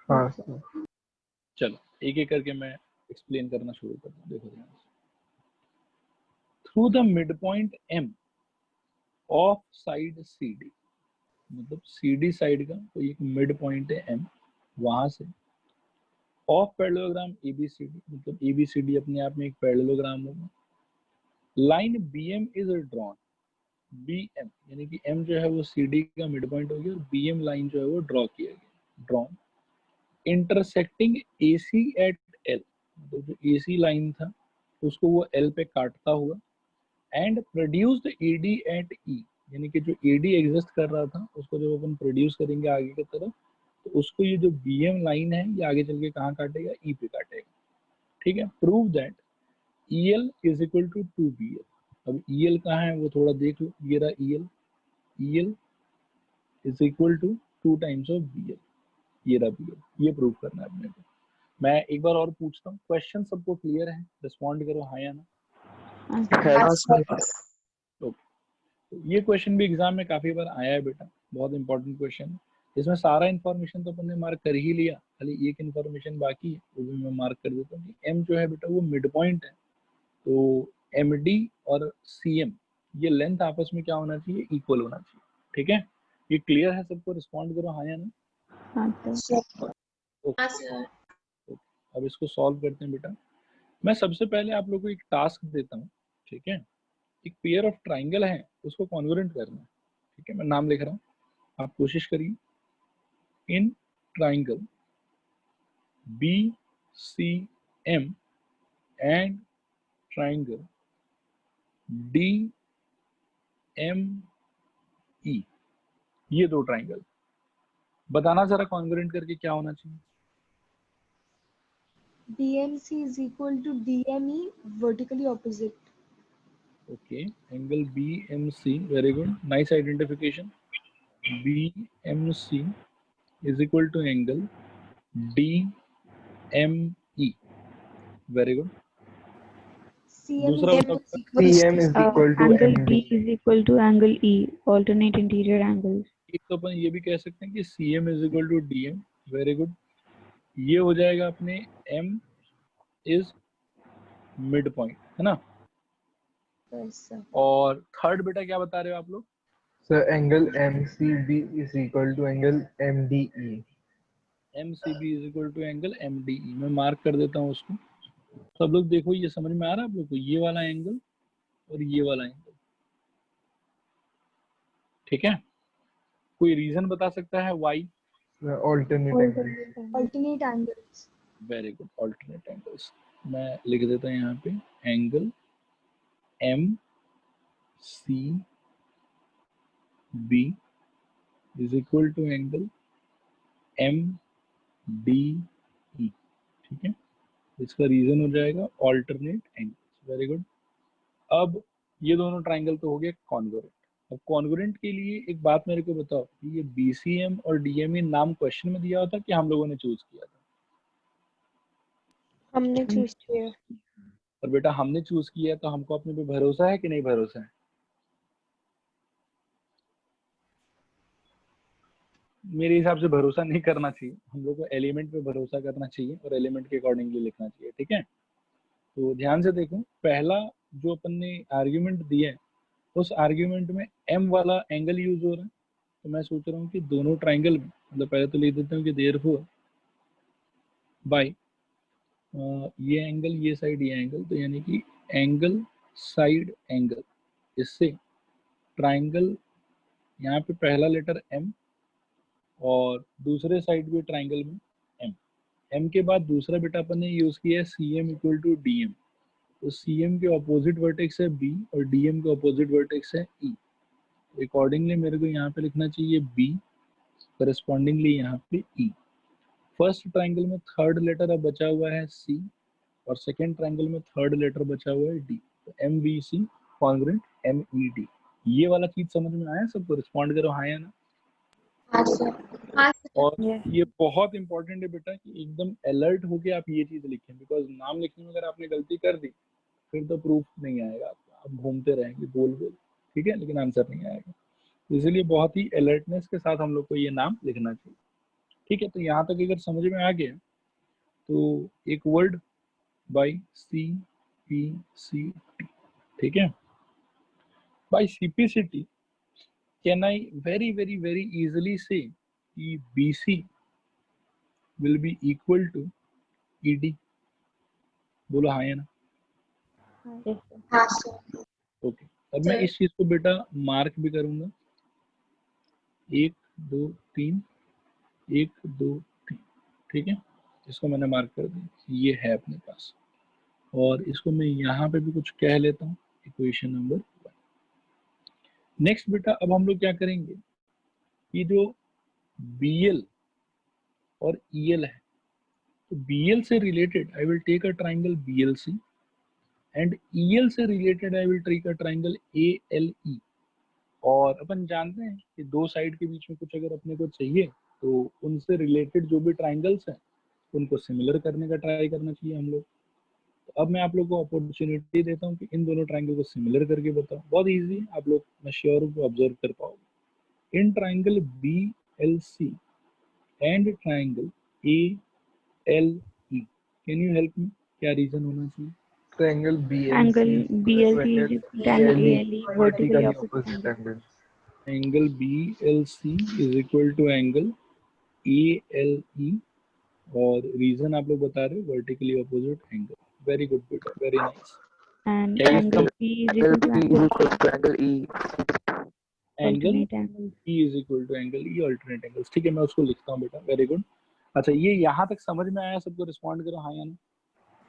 Speaker 2: हाँ सर।
Speaker 1: चलो एक एक करके मैं एक्सप्लेन करना शुरू करता हूँ, देखो ध्यान से। Through the mid point M of side CD, मतलब CD साइड का कोई एक मिड पॉइंट है M, वहां से ऑफ पैरेललोग्राम ABCD, मतलब ABCD अपने आप में एक पैरेललोग्राम होगा। Line BM is drawn, BM यानी कि M जो है वो CD का मिड पॉइंट हो गया, और BM लाइन जो है वो ड्रॉ किया गया, drawn intersecting AC at L, मतलब जो AC लाइन था उसको वो L पे काटता हुआ, and produced AD at E, यानी कि जो AD एग्जिस्ट कर रहा था उसको जब अपन प्रोड्यूस करेंगे आगे की तरफ, तो उसको ये जो BM लाइन है ये आगे चल के कहाँ काटेगा? E पे काटेगा, ठीक है? Prove that EL is equal to 2BL। अब EL कहाँ है वो थोड़ा देख लो, ये रहा EL, EL is equal to 2 times of BL, ये रहा BL, ये प्रूव करना है अपने को। मैं एक बार और पूछता हूँ, क्वेश्चन सबको क्लियर है? रिस्पॉन्ड करो हाँ या ना।
Speaker 5: हाँ सर।
Speaker 1: ओके, तो ये क्वेश्चन भी एग्जाम में काफी बार आया है बेटा, बहुत इंपॉर्टेंट क्वेश्चन है। इसमें सारा इन्फॉर्मेशन तो अपन ने मार्क कर ही लिया, खाली एक इन्फॉर्मेशन बाकी है, वो भी मैं मार्क कर देता हूँ कि M जो है बेटा वो मिड पॉइंट है, तो MD और CM ये लेंथ आपस में क्या होना चाहिए? इक्वल होना चाहिए, ठीक है? ये क्लियर है सबको? रिस्पॉन्ड करो हाँ या ना।
Speaker 3: हाँ सर।
Speaker 1: ओके, अब इसको सॉल्व करते हैं बेटा। मैं सबसे पहले आप लोगों को एक टास्क देता हूँ, ठीक है, एक पेयर ऑफ ट्राइंगल है उसको कॉन्ग्रुएंट करना है। ठीक है, मैं नाम लिख रहा हूँ, आप कोशिश करिए। In triangle BCM and triangle DME, ये दो ट्राइंगल, बताना जरा कॉन्ग्रुएंट करके क्या होना चाहिए।
Speaker 8: DMC is equal to DME, vertically opposite.
Speaker 1: Okay, angle BMC, very good, nice identification. BMC is equal to angle DME, very good. दूसरा बताओ।
Speaker 2: CM is equal to
Speaker 3: angle
Speaker 2: MD.
Speaker 3: B is equal to angle E, alternate interior angles.
Speaker 1: एक तो अपन ये भी कह सकते हैं कि CM is equal to DM, very good. ये हो जाएगा अपने M is midpoint, है ना।
Speaker 8: Yes, sir.
Speaker 1: और थर्ड बेटा क्या बता रहे हो आप लोग।
Speaker 2: So angle MCB is equal to angle MDE.
Speaker 1: MCB is equal to angle MDE, मैं मार्क कर देता हूँ उसको। सब लोग देखो, ये समझ में आ रहा है आप लोग को, ये वाला एंगल और ये वाला एंगल, ठीक है। कोई रीजन बता सकता है why.
Speaker 2: Alternate angles.
Speaker 8: Alternate angles.
Speaker 1: Very good, alternate angles. मैं लिख देता हूँ यहाँ पे angle MCB is equal to angle MDE, ठीक है। इसका रीजन हो जाएगा ऑल्टरनेट एंगल्स, वेरी गुड। अब ये दोनों ट्राइंगल तो हो गए कॉन्ग्रुएंट। अब कॉन्ग्रुएंट के लिए एक बात मेरे को बताओ, ये BCM और DME नाम क्वेश्चन में दिया होता कि हम लोगों ने चूज किया था।
Speaker 8: हमने चूज किया।
Speaker 1: और बेटा हमने चूज किया तो हमको अपने पे भरोसा है कि नहीं भरोसा है। मेरे हिसाब से भरोसा नहीं करना चाहिए, हम लोग को एलिमेंट पे भरोसा करना चाहिए और एलिमेंट के अकॉर्डिंगली लिखना चाहिए, ठीक है। तो ध्यान से देखो, पहला जो अपन ने आर्ग्यूमेंट दिया है उस आर्ग्यूमेंट में M वाला एंगल यूज हो रहा है। तो मैं सोच रहा हूँ कि दोनों ट्राइंगल में, मतलब पहले तो लिख देता हूँ कि देयरफॉर बाय ये एंगल, ये साइड, ये एंगल, तो यानी कि एंगल साइड एंगल, इससे ट्राइंगल, यहाँ पे पहला लेटर M और दूसरे साइड भी ट्राइंगल में M के बाद दूसरा बेटा अपन ने यूज किया है CM इक्वल टू DM। तो CM के ऑपोजिट वर्टेक्स है B और DM के ऑपोजिट वर्टेक्स है E। अकॉर्डिंगली मेरे को यहाँ पे लिखना चाहिए B, करस्पॉन्डिंगली यहाँ पे E। फर्स्ट ट्राइंगल में थर्ड लेटर अब बचा हुआ है C और सेकेंड ट्राइंगल में थर्ड लेटर बचा हुआ है D। तो MVC कॉन्ग्रुएंट MED। ये वाला चीज समझ में आया सबको? रिस्पॉन्ड करो हाँ या ना। और ये बहुत इंपॉर्टेंट है बेटा कि एकदम अलर्ट होके आप ये चीज लिखें, बिकॉज नाम लिखने में अगर आपने गलती कर दी फिर तो प्रूफ नहीं आएगा आपका, आप घूमते रहेंगे गोल गोल, ठीक है, लेकिन आंसर नहीं आएगा। तो इसलिए बहुत ही अलर्टनेस के साथ हम लोग को ये नाम लिखना चाहिए, ठीक है। तो यहाँ तक अगर समझ में आ गया तो एक वर्ड बाई CPCT, ठीक है। By CPCT can I very easily say कि BC will be equal to ED? बोलो हाँ या ना। ओके, अब मैं इस चीज को बेटा मार्क भी करूंगा, 1 2 3 1 2 3, ठीक है। इसको मैंने मार्क कर दिया, ये है अपने पास। और इसको मैं यहाँ पे भी कुछ कह लेता हूँ, इक्वेशन नंबर 1। नेक्स्ट बेटा अब हम लोग क्या करेंगे, ये जो BL और EL है, तो BL से related I will take a triangle BLC and EL से related I will take a triangle ALE। और अपन जानते हैं कि दो साइड के बीच में कुछ अगर अपने को चाहिए तो उनसे रिलेटेड जो भी ट्राइंगल्स हैं उनको सिमिलर करने का ट्राई करना चाहिए हम लोग। तो अब मैं आप लोग को अपॉर्चुनिटी देता हूँ कि इन दोनों ट्राइंगल को सिमिलर करके बताओ। बहुत इजी है, आप लोग मैं श्योर हूँ ऑब्जर्व कर पाओगे। In triangle BLC and triangle ALE, can you help me, क्या रीजन होना चाहिए?
Speaker 2: Triangle
Speaker 3: Angle BLC
Speaker 2: BLC
Speaker 3: is angle ALE, vertically opposite angle.
Speaker 1: Angle BLC is equal to angle ALE और रीजन आप लोग बता रहे हो vertically opposite angle. Very good बेटा, वेरी नाइस।
Speaker 3: and
Speaker 1: क्या
Speaker 3: angle P is equal to angle
Speaker 6: angle E.
Speaker 1: Angle
Speaker 3: alternate angles.
Speaker 1: E is equal to angle E alternate angles. ठीक है, मैं उसको लिखता हूँ बेटा, वेरी गुड। अच्छा, ये यहाँ तक समझ में आया सबको? रिस्पॉन्ड करो हाँ या ना।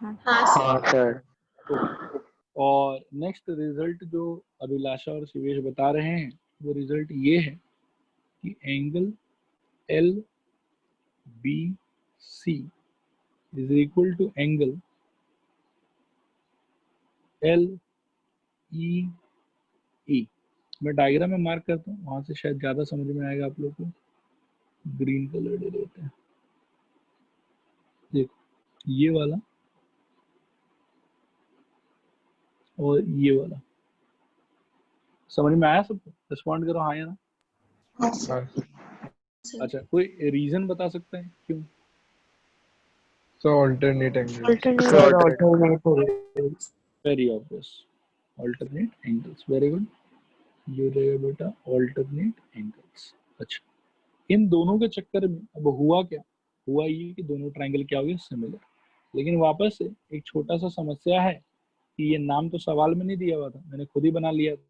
Speaker 6: हाँ सर।
Speaker 1: ओके, और नेक्स्ट रिजल्ट जो अभिलाषा और शिवेश बता रहे हैं वो रिजल्ट ये है कि angle L B C is equal to angle L E E. मैं डायग्राम में मार्क करता हूँ, वहां से शायद ज्यादा समझ में आएगा आप लोग को। ग्रीन कलर दे देते हैं, देखो ये वाला और ये वाला। समझ में आया सबको? रिस्पॉन्ड करो हाँ या ना।
Speaker 2: हाँ
Speaker 1: अच्छा, कोई रीजन बता सकते हैं क्यों?
Speaker 2: So alternate angle.
Speaker 1: Very obvious, alternate angles, very good. ये रहेगा बेटा ऑल्टरनेट एंगल्स। अच्छा, इन दोनों के चक्कर में अब हुआ क्या? हुआ ये कि दोनों ट्रायंगल क्या हो गए? सिमिलर। लेकिन वापस से एक छोटा सा समस्या है कि ये नाम तो सवाल में नहीं दिया हुआ था, मैंने खुद ही बना लिया था,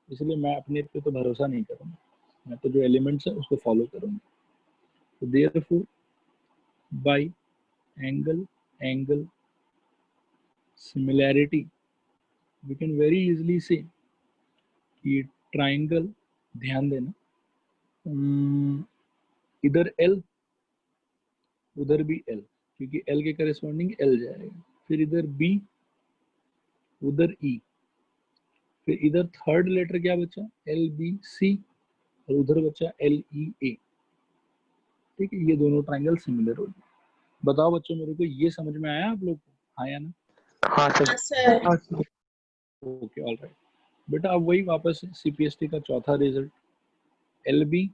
Speaker 1: इसलिए मैं अपने पे तो भरोसा नहीं करूँगा, मैं तो जो एलिमेंट्स है उसको फॉलो करूँगा। तो therefore by angle similarity we can very easily say कि ट्रायंगल, ध्यान देना, इधर L उधर भी L, क्योंकि L के करस्पॉन्डिंग L जाएगा, फिर इधर B उधर E, फिर इधर थर्ड लेटर क्या बचा? LBC, और उधर बचा LEA। ठीक है, ये दोनों ट्रायंगल सिमिलर हो गए। बताओ बच्चों, मेरे को ये समझ में आया आप लोग को? हाँ या ना?
Speaker 6: हाँ सर।
Speaker 1: ओके, ऑल राइट बेटा। अब वही वापस CPST का चौथा result, LB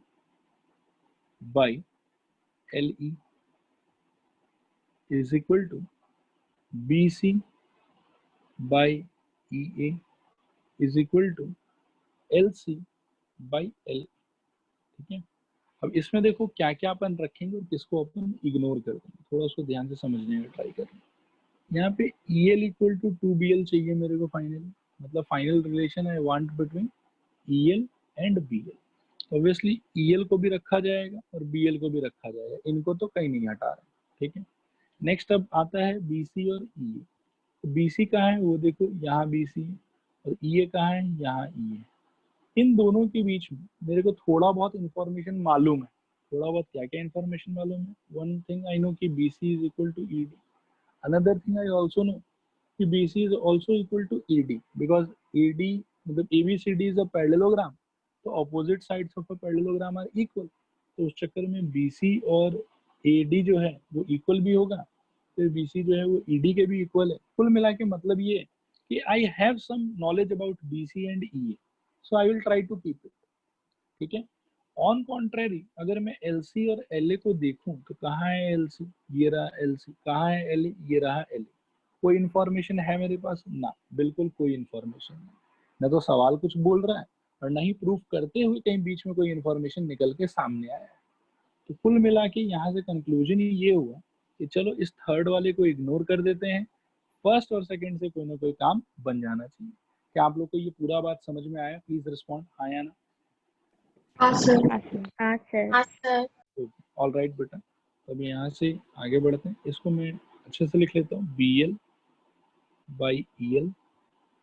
Speaker 1: by LE is equal to BC by EA is equal to LC by L। ठीक है, अब इसमें देखो क्या क्या अपन रखेंगे और किसको अपन इग्नोर कर देंगे, थोड़ा उसको ध्यान से समझने का ट्राई करें। यहाँ पे EL इक्वल टू 2BL चाहिए मेरे को फाइनली, मतलब final relation I want between EL and BL। Obviously EL को भी रखा जाएगा और BL को भी रखा जाएगा, इनको तो कहीं नहीं हटा रहा। ठीक है, नेक्स्ट अब आता है BC और EA। तो BC कहाँ है वो देखो, यहाँ BC है, और EA कहाँ है? यहाँ EA है। इन दोनों के बीच में मेरे को थोड़ा बहुत इंफॉर्मेशन मालूम है। थोड़ा बहुत क्या क्या इंफॉर्मेशन मालूम है? वन थिंग आई नो कि BC is equal to ED। Another thing I also know कि BC is also equal to ED because ED मतलब ABCD is a parallelogram, तो opposite sides of a parallelogram are equal। तो उस चक्कर में BC और AD जो है वो equal भी होगा, फिर BC जो है वो ED के भी equal है। कुल मिला के मतलब ये है कि I have some knowledge about BC and EA, so I will try to keep it। ठीक है, ऑन कॉन्ट्रेरी अगर मैं LC और LA को देखूं तो कहाँ है LC? ये रहा LC। कहाँ है LA? ये रहा LA। कोई इन्फॉर्मेशन है मेरे पास? ना, बिल्कुल कोई इन्फॉर्मेशन नहीं। न तो सवाल कुछ बोल रहा है और न ही प्रूफ करते हुए कहीं बीच में कोई इन्फॉर्मेशन निकल के सामने आया है। तो कुल मिला के यहाँ से कंक्लूजन ही ये हुआ कि चलो इस थर्ड वाले को इग्नोर कर देते हैं, फर्स्ट और सेकंड से कोई ना कोई काम बन जाना चाहिए। क्या आप लोग को ये पूरा बात समझ में आया? प्लीज रिस्पॉन्ड हाँ या ना। ऑल राइट बेटा, अब यहाँ से आगे बढ़ते हैं। इसको मैं अच्छे से लिख लेता हूँ, BL बाई EL,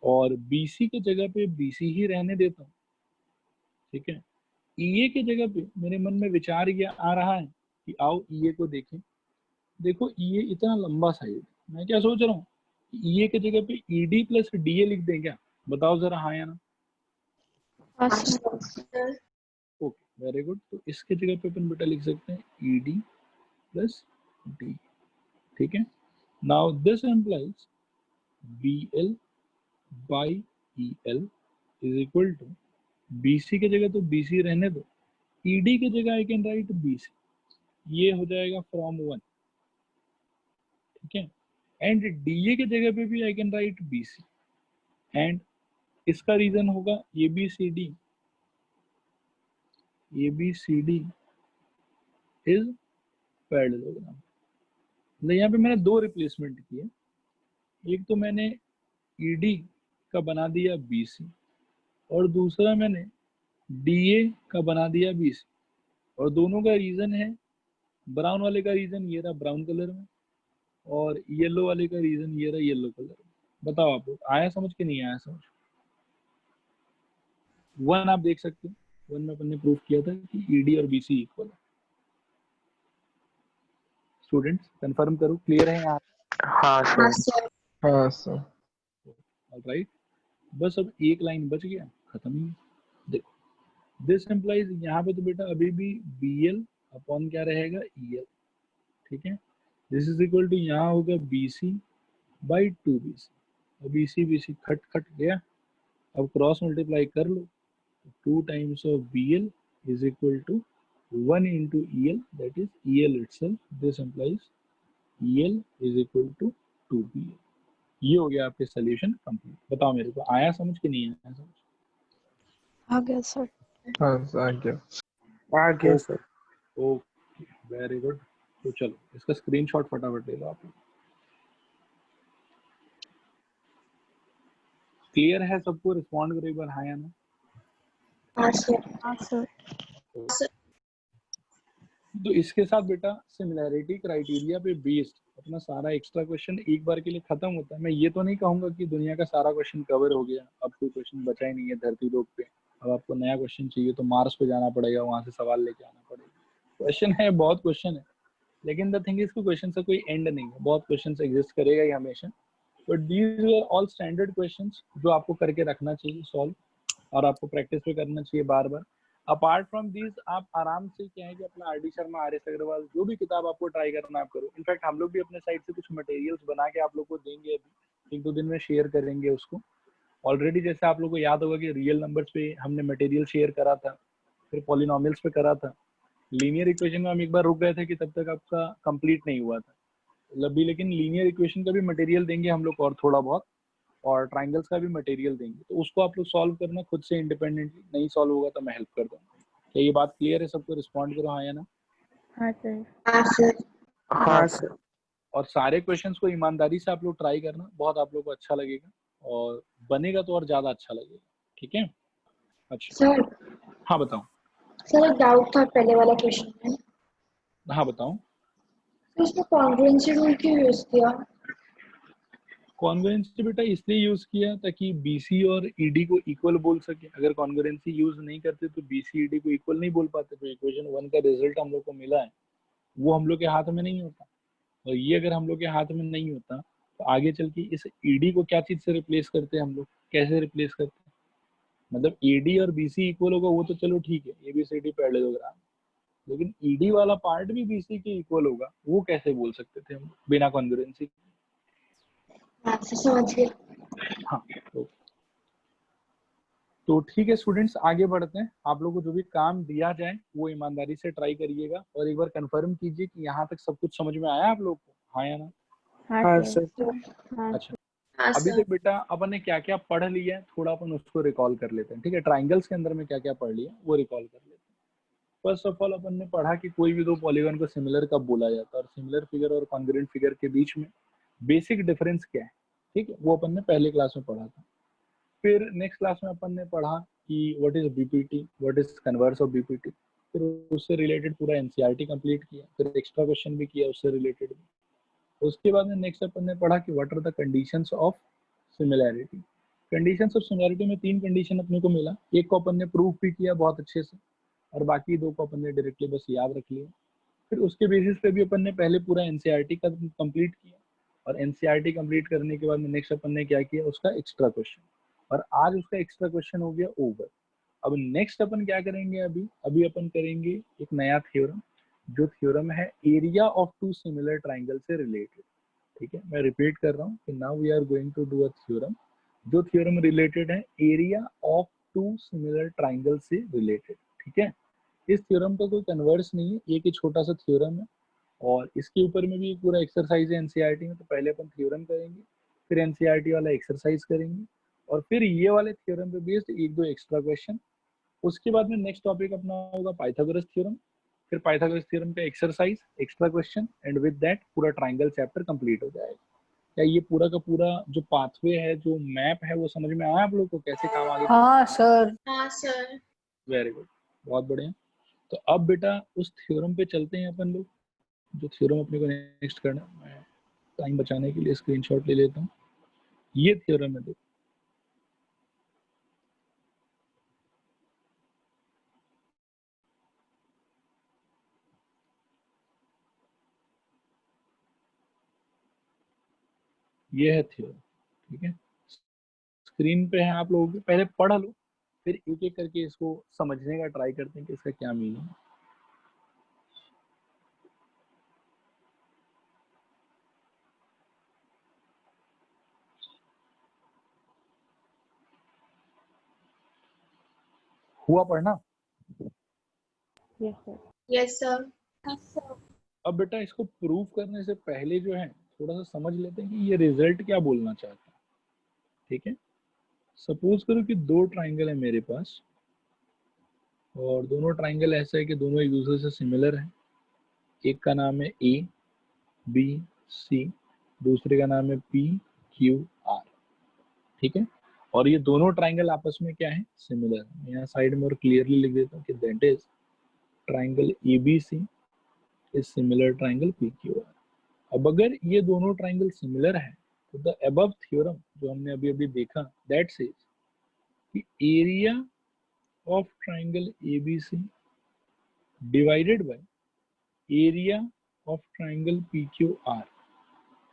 Speaker 1: और BC के जगह पे BC ही रहने देता हूँ। ठीक है, EA के जगह पे मेरे मन में विचार ये आ रहा है कि आओ EA को देखें। देखो EA इतना लंबा साइड, मैं क्या सोच रहा हूँ, EA के जगह पे ED प्लस DA लिख दें क्या? बताओ जरा हाँ या ना। Okay, very good. तो इसके जगह पे अपन बेटा लिख सकते हैं ED प्लस D। ठीक है, now this implies BL by EL is equal to, BC के जगह तो BC रहने दो, ED के जगह आई कैन राइट BC, ये हो जाएगा फ्रॉम 1। ठीक है, एंड DA के जगह पे भी I can write BC, and इसका रीजन होगा ABCD इज पैरेललोग्राम। मतलब यहाँ पे मैंने दो रिप्लेसमेंट किए, एक तो मैंने ईडी का बना दिया बीसी, और दूसरा मैंने डीए का बना दिया बीसी, और दोनों का रीजन है, ब्राउन वाले का रीजन ये रहा ब्राउन कलर में, और येलो वाले का रीजन ये रहा येलो कलर में। बताओ आप लोग आया समझ के नहीं आया समझ? वन आप देख सकते हो, वन में अपन ने प्रूफ किया था कि ईडी और बीसी इक्वल है। स्टूडेंट्स कंफर्म करो, क्लियर है यहाँ?
Speaker 6: हाँ सर।
Speaker 2: हाँ सर।
Speaker 1: ऑलराइट, बस अब एक लाइन बच गया, खत्म ही। देखो दिस एम्प्लाइज, यहाँ पे तो बेटा अभी भी बीएल अपॉन क्या रहेगा ईएल, ठीक है। दिस इज इक्वल टू यहाँ होगा बीसी बाई 2BC, और बीसी बीसी खट खट गया, अब क्रॉस मल्टीप्लाई कर लो, 2 times of BL is equal to 1 into EL, that is EL itself. This implies EL is equal to 2BL. ये हो गया आपके सोल्यूशन कंप्लीट। बताओ मेरे को आया समझ के नहीं आया समझ?
Speaker 5: आ गया सर।
Speaker 2: हाँ सर, आ गया।
Speaker 6: आ गया सर।
Speaker 1: Okay very good. तो चलो इसका स्क्रीनशॉट फटाफट ले लो आप लोग। क्लियर है सबको? रिस्पॉन्ड करो एक बार हाँ या ना।
Speaker 5: हाँ सर।
Speaker 1: तो इसके साथ बेटा सिमिलैरिटी क्राइटेरिया पे बेस्ड अपना सारा एक्स्ट्रा क्वेश्चन एक बार के लिए खत्म होता है। मैं ये तो नहीं कहूंगा कि दुनिया का सारा क्वेश्चन कवर हो गया, अब कोई क्वेश्चन बचा ही नहीं है धरती लोक पे, अब आपको नया क्वेश्चन चाहिए तो मार्स पे जाना पड़ेगा, वहां से सवाल लेके आना पड़ेगा। क्वेश्चन है, बहुत क्वेश्चन है, लेकिन द थिंग इज को क्वेश्चन का कोई एंड नहीं है, बहुत क्वेश्चन एग्जिस्ट करेगा ही हमेशा। But these are all standard question जो आपको करके रखना चाहिए सॉल्व, और आपको प्रैक्टिस पे करना चाहिए बार बार। अपार्ट फ्रॉम दिस आप आराम से क्या है कि अपना R D Sharma, R S Agrawal जो भी किताब आपको ट्राई करना आप करो। इनफैक्ट हम लोग भी अपने साइड से कुछ मटेरियल्स बना के आप लोग को देंगे, अभी 1-2 दिन में शेयर करेंगे उसको। ऑलरेडी जैसे आप लोग को याद होगा कि रियल नंबर्स पे हमने मटेरियल शेयर करा था, फिर पॉलिनोमियल्स पे करा था, लीनियर इक्वेशन में हम एक बार रुक गए थे कि तब तक आपका कंप्लीट नहीं हुआ था लब्बी, लेकिन लीनियर इक्वेशन का भी मटेरियल देंगे हम लोग और थोड़ा बहुत, और ट्राइंगल्स का भी मटेरियल देंगे, तो उसको आप लोग सॉल्व करना खुद से इंडिपेंडेंटली। नहीं सॉल्व होगा तो मैं हेल्प कर दूंगा। क्या ये बात क्लियर है सबको? रिस्पॉन्ड करो हाँ या ना।
Speaker 5: हाँ सर।
Speaker 6: हाँ सर।
Speaker 1: और सारे क्वेश्चंस को ईमानदारी से आप लोग ट्राई करना, बहुत आप लोग को अच्छा लगेगा, और बनेगा तो और ज्यादा अच्छा लगेगा, ठीक है। अच्छा
Speaker 9: सर,
Speaker 1: हाँ बताओ।
Speaker 9: सर एक डाउट था पहले वाला क्वेश्चन में।
Speaker 1: हाँ बताओ।
Speaker 9: तो इसमें कॉन्ग्रुएंसी रूल क्यों यूज किया?
Speaker 1: कॉन्ग्रुएंसी बेटा इसलिए यूज किया ताकि बीसी और ईडी को इक्वल बोल सके। अगर कॉन्ग्रुएंसी यूज नहीं करते तो बीसी ईडी को इक्वल नहीं बोल पाते। तो इक्वेशन 1 का रिजल्ट हम लोग को मिला है वो हम लोग के हाथ में नहीं होता, और ये अगर हम लोग के हाथ में नहीं होता तो आगे चल के इस ईडी को क्या चीज से रिप्लेस करते हैं हम लोग, कैसे रिप्लेस करते हैं? मतलब ईडी और बीसी इक्वल होगा वो तो चलो ठीक है, एबीसीडी पैरेललोग्राम, लेकिन ईडी वाला पार्ट भी बीसी के इक्वल होगा वो कैसे बोल सकते थे हम बिना कॉन्ग्रुएंसी?
Speaker 9: समझ गए।
Speaker 1: हाँ तो ठीक है स्टूडेंट्स, आगे बढ़ते हैं। आप लोगों को जो भी काम दिया जाए वो ईमानदारी से ट्राई करिएगा, और एक बार कंफर्म कीजिए कि यहाँ तक सब कुछ समझ में आया आप लोग को, हाँ या ना।
Speaker 5: हाँ सर।
Speaker 1: अच्छा अभी तक बेटा अपन ने क्या क्या पढ़ लिया है थोड़ा अपन उसको रिकॉल कर लेते हैं, ठीक है। ट्राइंगल्स के अंदर में क्या क्या पढ़ लिया वो रिकॉल कर लेते हैं। फर्स्ट ऑफ ऑल अपन ने पढ़ा कि कोई भी दो पॉलीगॉन को सिमिलर कब बोला जाता है, और सिमिलर फिगर और कॉन्ग्रुएंट फिगर के बीच में बेसिक डिफरेंस क्या है, ठीक है, वो अपन ने पहले क्लास में पढ़ा था। फिर नेक्स्ट क्लास में अपन ने पढ़ा कि what is BPT, what is converse of BPT, फिर उससे रिलेटेड पूरा एनसीईआरटी कंप्लीट किया, फिर एक्स्ट्रा क्वेश्चन भी किया उससे रिलेटेड भी। उसके बाद में नेक्स्ट अपन ने पढ़ा कि what are the conditions of similarity. Conditions of similarity में 3 कंडीशन अपने को मिला, एक को अपन ने प्रूफ भी किया बहुत अच्छे से, और बाकी 2 को अपन ने डायरेक्टली बस याद रख लिया। फिर उसके बेसिस पे भी अपन ने पहले पूरा एनसीईआरटी का कंप्लीट किया, और एनसीईआरटी कंप्लीट करने के बाद में नेक्स्ट अपन ने क्या किया, उसका एक्स्ट्रा क्वेश्चन, और आज उसका एक्स्ट्रा क्वेश्चन हो गया ओवर। अब नेक्स्ट अपन क्या करेंगे, अभी अपन करेंगे एक नया थ्योरम, जो थ्योरम है एरिया ऑफ 2 सिमिलर ट्राइंगल से रिलेटेड, ठीक है। मैं रिपीट कर रहा हूँ कि now we are going to do a theorem, जो थ्योरम रिलेटेड है एरिया ऑफ 2 सिमिलर ट्राइंगल से रिलेटेड, ठीक है। इस थ्योरम का कोई कन्वर्स नहीं है, एक ही छोटा सा थ्योरम है, और इसके ऊपर में भी एक पूरा एक्सरसाइज है एनसीईआरटी में। तो पहले अपन थ्योरम करेंगे, फिर एनसीईआरटी वाला एक्सरसाइज करेंगे, और फिर ये वाले थ्योरम पे बेस्ड 1-2 एक्स्ट्रा क्वेश्चन। उसके बाद में नेक्स्ट टॉपिक अपना होगा पाइथागोरस थ्योरम, फिर पाइथागोरस थ्योरम का exercise, extra question, and with that पूरा ट्राइंगल चैप्टर कंप्लीट हो जाएगा। क्या ये पूरा का पूरा जो पाथवे है, जो मैप है, वो समझ में आया आप लोग को कैसे काम आगे?
Speaker 5: हाँ सर।
Speaker 9: हाँ सर।
Speaker 1: वेरी गुड, बहुत बढ़िया। तो अब बेटा उस थ्योरम पे चलते हैं अपन लोग, जो थ्योरम अपने को नेक्स्ट करना है। मैं टाइम बचाने के लिए स्क्रीनशॉट ले लेता हूँ। ये थ्योरम है, देखो ये है थ्योरम, ठीक है, स्क्रीन पे है आप लोगों के, पहले पढ़ लो, फिर एक एक करके इसको समझने का ट्राई करते हैं कि इसका क्या मीनिंग है। हुआ पढ़ना?
Speaker 3: Yes, sir.
Speaker 9: Yes sir.
Speaker 1: अब बेटा इसको प्रूव करने से पहले जो है थोड़ा सा समझ लेते हैं कि ये रिजल्ट क्या बोलना चाहता है, ठीक है। सपोज करो कि दो ट्राइंगल है मेरे पास, और दोनों ट्राइंगल ऐसा है कि दोनों एक दूसरे से सिमिलर है। एक का नाम है ए बी सी, दूसरे का नाम है पी क्यू आर, ठीक है। और ये दोनों ट्राइंगल आपस में क्या है? सिमिलर। मैं यहाँ साइड में और क्लियरली लिख देता हूँ कि that is triangle A B C is similar triangle P Q R. अब अगर ये दोनों ट्राइंगल सिमिलर है तो द अबव थ्योरम जो हमने अभी अभी देखा, दैट सेज कि area of triangle ABC divided by area of triangle PQR,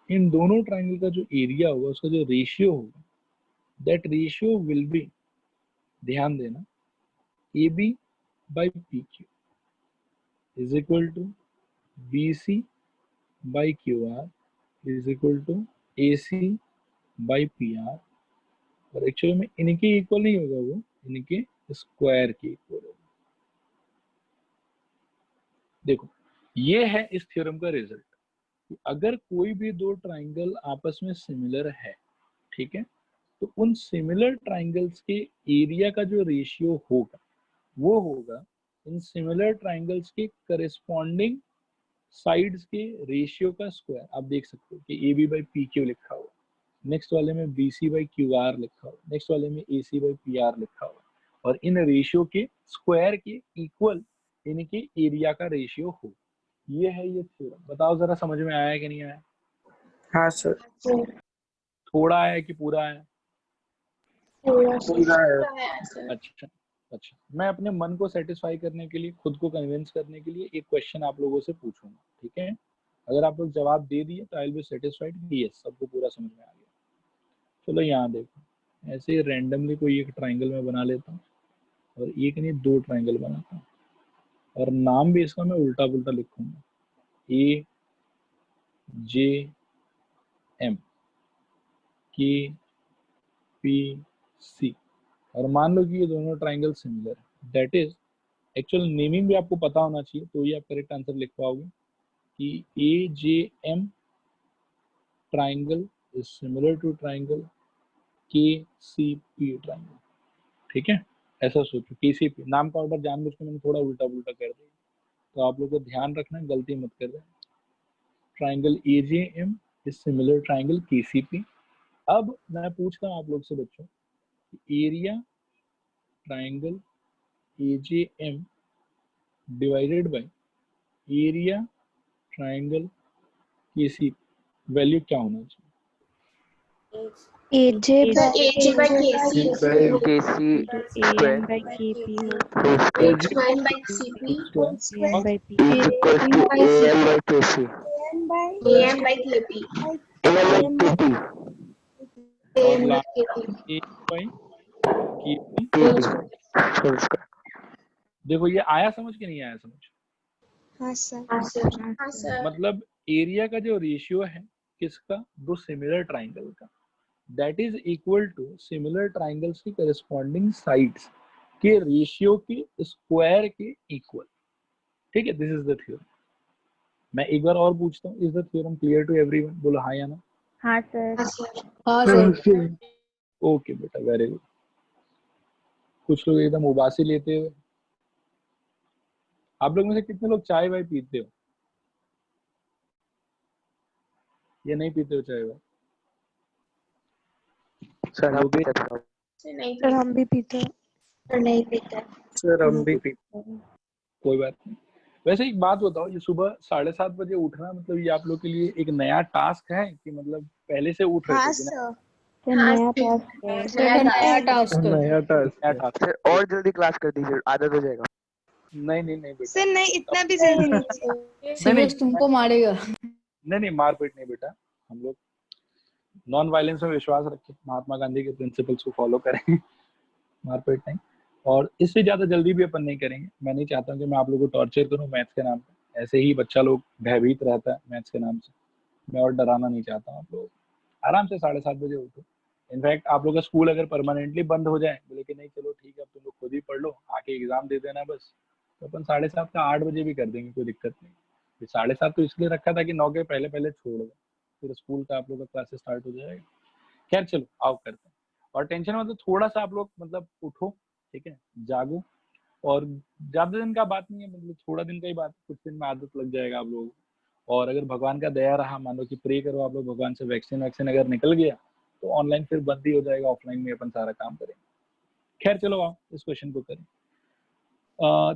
Speaker 1: इन दोनों ट्राइंगल का जो एरिया होगा, उसका जो रेशियो होगा, दैट रेशियो विल बी, ध्यान देना, AB by PQ is equal to BC by QR is equal to AC by PR। और एक्चुअली में इनके इक्वल नहीं होगा, वो इनके स्क्वायर के इक्वल होगा। देखो ये है इस थ्योरम का रिजल्ट। अगर कोई भी दो ट्राइंगल आपस में सिमिलर है, ठीक है, तो उन सिमिलर ट्राइंगल्स के एरिया का जो रेशियो होगा वो होगा इन सिमिलर ट्राइंगल्स के करस्पॉन्डिंग साइड्स के रेशियो का स्क्वायर। आप देख सकते हो कि AB by PQ लिखा हुआ, नेक्स्ट वाले में BC by QR लिखा हुआ, नेक्स्ट वाले में AC by PR लिखा हुआ, और इन रेशियो के स्क्वायर के इक्वल इनके एरिया का रेशियो हो। ये है ये थ्योरम। बताओ जरा समझ में आया कि नहीं आया?
Speaker 5: हाँ सर।
Speaker 1: थोड़ा आया कि पूरा आया?
Speaker 5: पूरा है।
Speaker 1: अच्छा अच्छा, मैं अपने मन को सेटिस्फाई करने के लिए, खुद को कन्विंस करने के लिए एक क्वेश्चन आप लोगों से पूछूंगा, ठीक है। अगर आप लोग जवाब दे दिए तो आई विल बी सेटिस्फाइड कि यस सबको पूरा समझ में आ गया। चलो यहाँ देखो, ऐसे ही रैंडमली कोई एक ट्राइंगल में बना लेता हूँ, और एक नहीं दो ट्राइंगल बनाता हूँ, और नाम भी इसका मैं उल्टा पुल्टा लिखूंगा, A J M K P C, और मान लो कि ये दोनों ट्राइंगल सिमिलर है। दैट इज, एक्चुअल नेमिंग भी आपको पता होना चाहिए तो ये आप करेक्ट आंसर लिख पाओगे कि AJM triangle is similar to triangle KCP triangle, ठीक है। ऐसा सोचो, KCP नाम का ऑर्डर जानबूझ के मैंने थोड़ा उल्टा पुल्टा कर दिया, तो आप लोगों को ध्यान रखना, गलती मत कर देना। Triangle AJM is similar triangle KCP। अब मैं पूछता हूँ आप लोग से बच्चों, area triangle AJM divided by area triangle KCP, value क्या होना चाहिए?
Speaker 5: AJ
Speaker 9: AJ by KC
Speaker 6: KC
Speaker 3: AM by KP
Speaker 9: H1 by CP
Speaker 3: AM by P.
Speaker 6: is equal to AM by KC.
Speaker 9: AM by KP
Speaker 6: AM by KP.
Speaker 1: और
Speaker 9: AM by
Speaker 1: last
Speaker 9: KP
Speaker 1: A by KP।
Speaker 6: KP. Full square.
Speaker 1: देखो ये आया समझ के नहीं आया समझ?
Speaker 5: हाँ सर।
Speaker 9: हाँ सर।
Speaker 1: मतलब एरिया का जो रेशियो है किसका? दो सिमिलर ट्राइंगल का, that is equal to similar triangles की करस्पॉन्डिंग साइड्स के रेशियो के स्क्वायर के इक्वल, ठीक है। This is the theorem. मैं एक बार और पूछता हूँ, is the theorem clear to everyone? बोलो हाँ या ना।
Speaker 3: हाँ सर।
Speaker 5: हाँ सर।
Speaker 1: ओके बेटा, वेरी गुड। कुछ लोग एकदम उबासी लेते हुए। आप लोग में से कितने लोग चाय वाय पीते हो या नहीं पीते हो चाय वाय?
Speaker 6: सर हम भी पीते हैं।
Speaker 9: नहीं
Speaker 3: सर हम भी पीते हैं।
Speaker 9: नहीं पीता।
Speaker 2: सर हम भी पीते
Speaker 1: कोई बात नहीं। वैसे एक बात बताओ, ये सुबह 7:30 बजे उठना मतलब ये आप लोग के लिए एक नया टास्क है कि मतलब पहले से उठ रहे
Speaker 8: हाँ
Speaker 1: थे कि
Speaker 8: सर।
Speaker 3: सर
Speaker 9: हाँ,
Speaker 3: नया
Speaker 9: सर।
Speaker 3: टास्क है।
Speaker 5: नया टास्क है।
Speaker 2: नया टास्क
Speaker 1: नया
Speaker 2: है।
Speaker 1: टास्क?
Speaker 6: सर और जल्दी क्लास कर दीजिए, आदत हो जाएगा।
Speaker 1: नहीं नहीं नहीं बेटा,
Speaker 8: सर नहीं, इतना भी जल्दी नहीं सर।
Speaker 1: नहीं
Speaker 5: सीवेज तुमको मारेगा।
Speaker 1: नहीं नहीं मारपीट नहीं बेटा, हम लोग नॉन वायलेंस में विश्वास रखें, महात्मा गांधी के प्रिंसिपल्स को फॉलो करें। मारपीट नहीं, और इससे ज्यादा जल्दी भी अपन नहीं करेंगे। मैं नहीं चाहता कि मैं आप लोगों को टॉर्चर करूं मैथ्स के नाम पे, ऐसे ही बच्चा लोग भयभीत रहता है मैथ्स के नाम से, मैं और डराना नहीं चाहता हूं आप लोग। आराम से 7:30 बजे उठो। इनफैक्ट आप लोग का स्कूल अगर परमानेंटली बंद हो जाए, बोले कि नहीं चलो ठीक है अब तुम लोग खुद ही पढ़ लो, आके एग्जाम दे देना बस, तो अपन 7:30 का 8 बजे भी कर देंगे, कोई दिक्कत नहीं। 7:30 तो इसलिए रखा था कि 9 के पहले पहले छोड़ दो, फिर स्कूल का आप लोग का क्लासेस स्टार्ट हो जाएगा। खैर चलो आओ करते हैं, और टेंशन मतलब थोड़ा सा आप लोग मतलब उठो, ठीक है, जागो, और ज्यादा दिन का बात नहीं है, मतलब थोड़ा दिन का ही बात है, कुछ दिन में आदत लग जाएगा आप लोगों को। और अगर भगवान का दया रहा, मान लो कि प्रे करो आप लोग भगवान से, वैक्सीन अगर निकल गया तो ऑनलाइन फिर बंद ही हो जाएगा, ऑफलाइन में अपन सारा काम करेंगे। खैर चलो आओ इस क्वेश्चन को करें।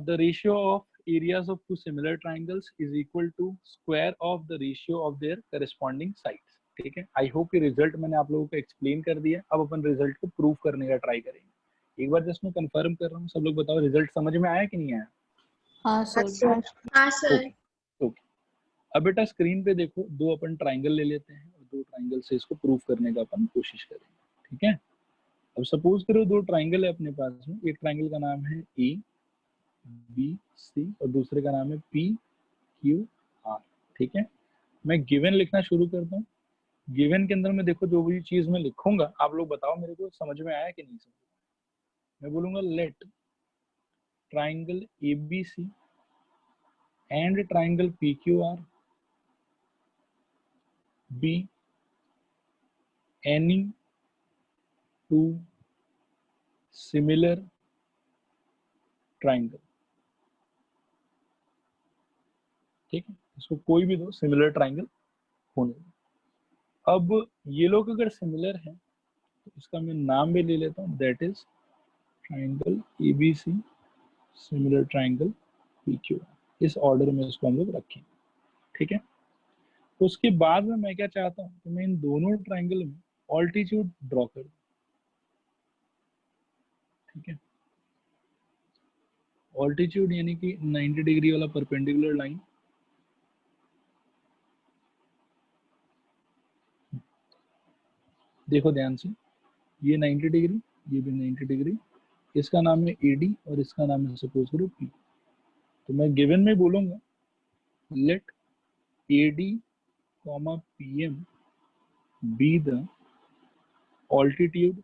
Speaker 1: The ratio of areas of two similar triangles is equal to square of the ratio of their corresponding sides। ठीक है, आई होप कि रिजल्ट मैंने आप लोगों को एक्सप्लेन कर दिया। अब अपन रिजल्ट को प्रूव करने का ट्राई करेंगे। एक बार जस्ट मैं कंफर्म कर रहा हूँ, सब लोग बताओ रिजल्ट समझ में आया कि नहीं आया?
Speaker 5: हाँ सर।
Speaker 9: हाँ सर।
Speaker 1: ओके, अब बेटा स्क्रीन पे देखो, दो अपन ट्राइंगल ले लेते हैं और दो ट्राइंगल से इसको प्रूव करने का अपन कोशिश करेंगे। ठीक है, अब सपोज करो दो ट्राइंगल है अपने पास में, एक ट्राइंगल का नाम है ए बी सी और दूसरे का नाम है पी क्यू आर। ठीक है, मैं गिवन लिखना शुरू करता हूँ। गिवन के अंदर में देखो जो भी चीज मैं लिखूंगा आप लोग बताओ मेरे को समझ में आया कि नहीं समझ में। मैं बोलूंगा let triangle A B C and triangle P Q R be any two similar triangle. ठीक है, इसको कोई भी दो सिमिलर ट्राइंगल होने दो। अब ये लोग अगर सिमिलर है तो इसका मैं नाम भी ले लेता हूँ, that is triangle A B C similar triangle P Q R. इस ऑर्डर में इसको हम लोग रखेंगे। ठीक है, उसके बाद में मैं क्या चाहता हूँ कि मैं इन दोनों ट्राइंगल में ऑल्टीट्यूड ड्रॉ कर दूं। ठीक है, ऑल्टीट्यूड यानी कि 90 डिग्री वाला परपेंडिकुलर लाइन। देखो ध्यान से, ये 90 डिग्री, ये भी 90 डिग्री, इसका नाम है AD और इसका नाम है सपोज करो P। तो मैं गिवन में बोलूंगा late AD, PM be the altitude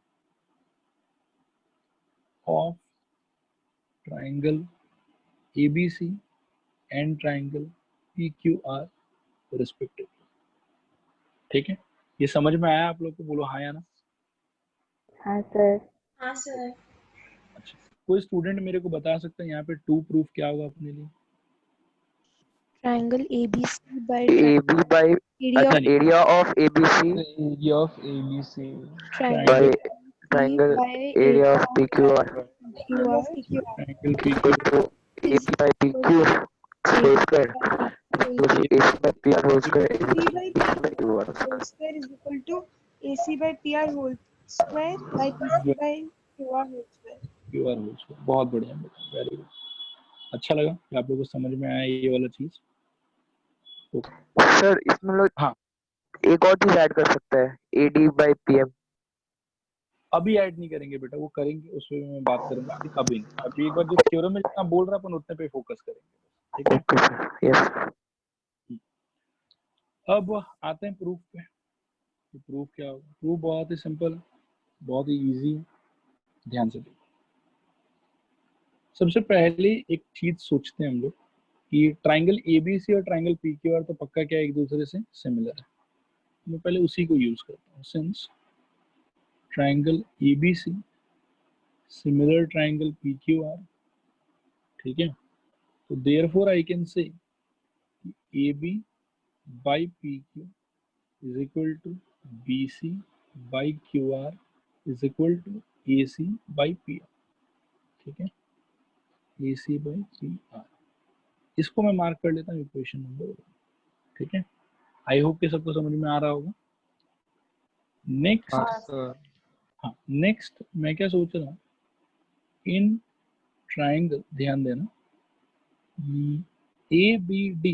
Speaker 1: of triangle ABC and triangle PQR respectively। ठीक है, ये समझ में आया आप लोग को? बोलो हाँ या ना।
Speaker 3: हाँ सर।
Speaker 9: हाँ सर।
Speaker 1: अच्छा, कोई स्टूडेंट मेरे को बता सकता है यहाँ पे टू प्रूफ क्या होगा अपने लिए?
Speaker 3: Triangle ABC by
Speaker 6: AB by
Speaker 3: area
Speaker 6: अच्छा
Speaker 3: of
Speaker 6: area of ABC
Speaker 2: area of ABC
Speaker 6: by
Speaker 3: triangle
Speaker 6: triangle
Speaker 3: by
Speaker 6: area of PQR
Speaker 3: QR
Speaker 1: triangle
Speaker 6: equal
Speaker 1: PQ
Speaker 6: to AB by PQ whole square plus AC by PR whole square is
Speaker 8: AC by
Speaker 6: equal to QR
Speaker 8: whole square is equal to AC by PR whole square by PC by QR whole square।
Speaker 1: QR हो उसको। बहुत बढ़िया बेटा, very good. अच्छा लगा कि आप लोगों को समझ में आया ये वाला चीज। तो
Speaker 6: सर इसमें लोग
Speaker 1: हाँ,
Speaker 6: एक और चीज ऐड कर सकता है AD by PM।
Speaker 1: अभी ऐड नहीं करेंगे बेटा, वो करेंगे उस पर मैं बात करूंगा, अभी नहीं। अभी एक बार जो थ्योरम में जितना बोल रहा है अपन उतने पे फोकस करेंगे। ठीक है,
Speaker 6: ओके सर यस।
Speaker 1: अब आते हैं प्रूफ पे। तो प्रूफ क्या होगा? प्रूफ बहुत ही सिंपल है, बहुत ही इजी है, ध्यान से देखो। सबसे पहले एक चीज सोचते हैं हम लोग कि ट्राइंगल ABC और ट्राइंगल PQR तो पक्का क्या एक दूसरे से सिमिलर है। मैं पहले उसी को यूज करता हूँ, since triangle ABC similar triangle PQR। ठीक है, तो therefore I can say AB by PQ is equal to BC by QR is equal to AC by PR, ठीक है, AC बाई PR। इसको मैं मार्क कर लेता हूँ इक्वेशन नंबर 1, ठीक है। आई होप कि सबको समझ में आ रहा होगा। नेक्स्ट,
Speaker 2: हाँ सर।
Speaker 1: हाँ नेक्स्ट मैं क्या सोच रहा हूँ, इन ट्राइंगल, ध्यान देना, ABD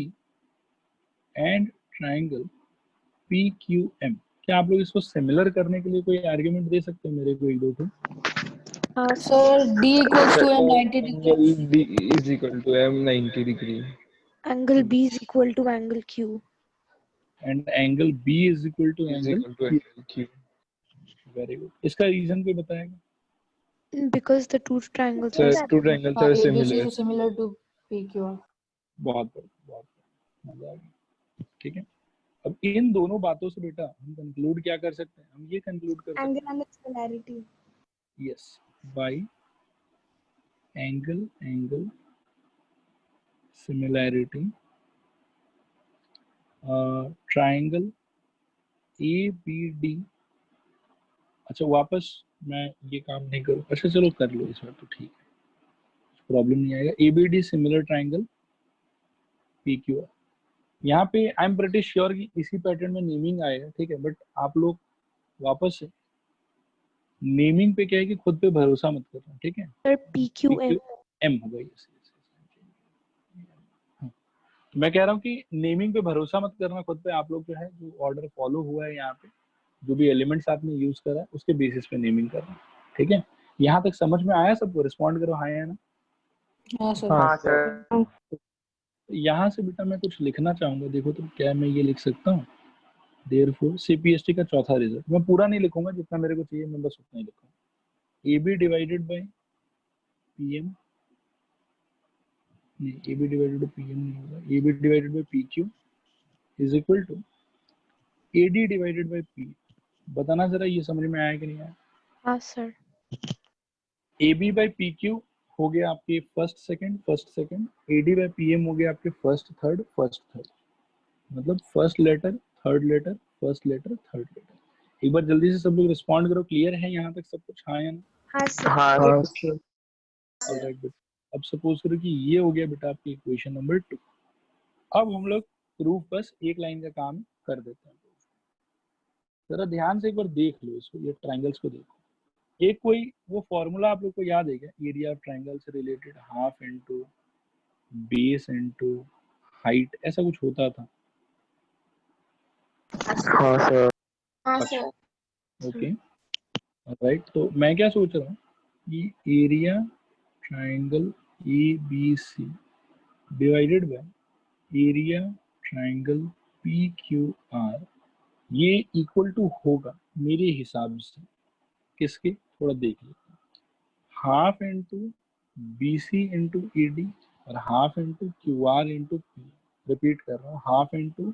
Speaker 1: एंड ट्राइंगल PQM, क्या आप लोग इसको सिमिलर करने के लिए कोई आर्ग्यूमेंट दे सकते हैं मेरे को एक दो को?
Speaker 8: हाँ
Speaker 5: sir D equals to M 90 degree.
Speaker 2: Angle B is equal to M 90 degree.
Speaker 8: Angle B is equal to angle Q.
Speaker 1: And angle B is equal to
Speaker 2: Is
Speaker 1: angle
Speaker 2: equal to angle Q.
Speaker 1: Very good. इसका reason कोई बताएगा?
Speaker 8: Because the two triangles
Speaker 2: So
Speaker 8: are
Speaker 2: two triangles
Speaker 5: हाँ,
Speaker 2: are
Speaker 5: ABC
Speaker 2: similar.
Speaker 5: is similar to PQR.
Speaker 1: बहुत बढ़िया, बहुत बढ़िया, मजा आ गया, ठीक है। अब इन दोनों बातों से बेटा हम कंक्लूड क्या कर सकते हैं, हम ये कंक्लूड कर सकते
Speaker 8: angle and its polarity.
Speaker 1: हैं, yes, bye angle similarity triangle ABD। अच्छा वापस मैं ये काम नहीं करूँ, अच्छा चलो कर लो इस बार तो ठीक है, प्रॉब्लम नहीं आएगा। ABD सिमिलर ट्राइंगल PQR, यहाँ पे आई एम प्रीटी श्योर कि इसी पैटर्न में नेमिंग आएगा, ठीक है, बट आप लोग वापस से नेमिंग पे क्या है कि खुद पे भरोसा मत करना, ठीक है।
Speaker 8: Sir, PQM.
Speaker 1: PQM होगा ये, हाँ। तो मैं कह रहा हूँ कि नेमिंग पे भरोसा मत करना खुद पे, आप लोग जो है जो ऑर्डर फॉलो हुआ है यहाँ पे, जो भी एलिमेंट्स आपने यूज करा है उसके बेसिस पे नेमिंग करना, ठीक है। यहाँ तक समझ में आया सबको? रिस्पॉन्ड करो हाँ या ना।
Speaker 5: हाँ सर।
Speaker 2: हाँ सर।
Speaker 1: यहाँ से बेटा मैं कुछ लिखना चाहूंगा, देखो तो क्या मैं ये लिख सकता हूँ, देयरफॉर CPST का चौथा रिजल्ट, मैं पूरा नहीं लिखूंगा, जितना मेरे को चाहिए मैं बस उतना ही लिखूंगा। AB डिवाइडेड बाय PM, नहीं AB डिवाइडेड बाय PM नहीं होगा, AB divided by PQ is equal to AD divided by P। बताना जरा ये समझ में आया कि नहीं आया?
Speaker 8: हाँ सर।
Speaker 1: AB बाय PQ हो गया आपके first second, AD by PM हो गया आपके फर्स्ट थर्ड, मतलब first letter third letter, first letter third letter. एक बार जल्दी से सब लोग रिस्पॉन्ड करो, क्लियर है यहाँ तक सब कुछ हाँ या ना?
Speaker 8: हाँ सर।
Speaker 2: हाँ सर।
Speaker 1: ऑलराइट बेटा, अब सपोज करो कि ये हो गया बेटा आपकी इक्वेशन नंबर 2। अब हम लोग प्रूफ बस एक लाइन का काम कर देते हैं। जरा ध्यान से एक बार देख लो इसको, ये ट्राइंगल्स को देखो। एक कोई वो फॉर्मूला आप लोग को याद है क्या, एरिया ऑफ ट्राइंगल से related, half into base into height, ऐसा कुछ होता था?
Speaker 6: हाँ सर।
Speaker 9: हाँ सर।
Speaker 1: ओके राइट, तो मैं क्या सोच रहा हूँ कि area triangle ABC divided by area triangle PQR, ये इक्वल टू होगा मेरे हिसाब से किसके, थोड़ा देख लेते हैं, half into BC into ED और half into QR into P। Repeat कर रहा हूँ, half into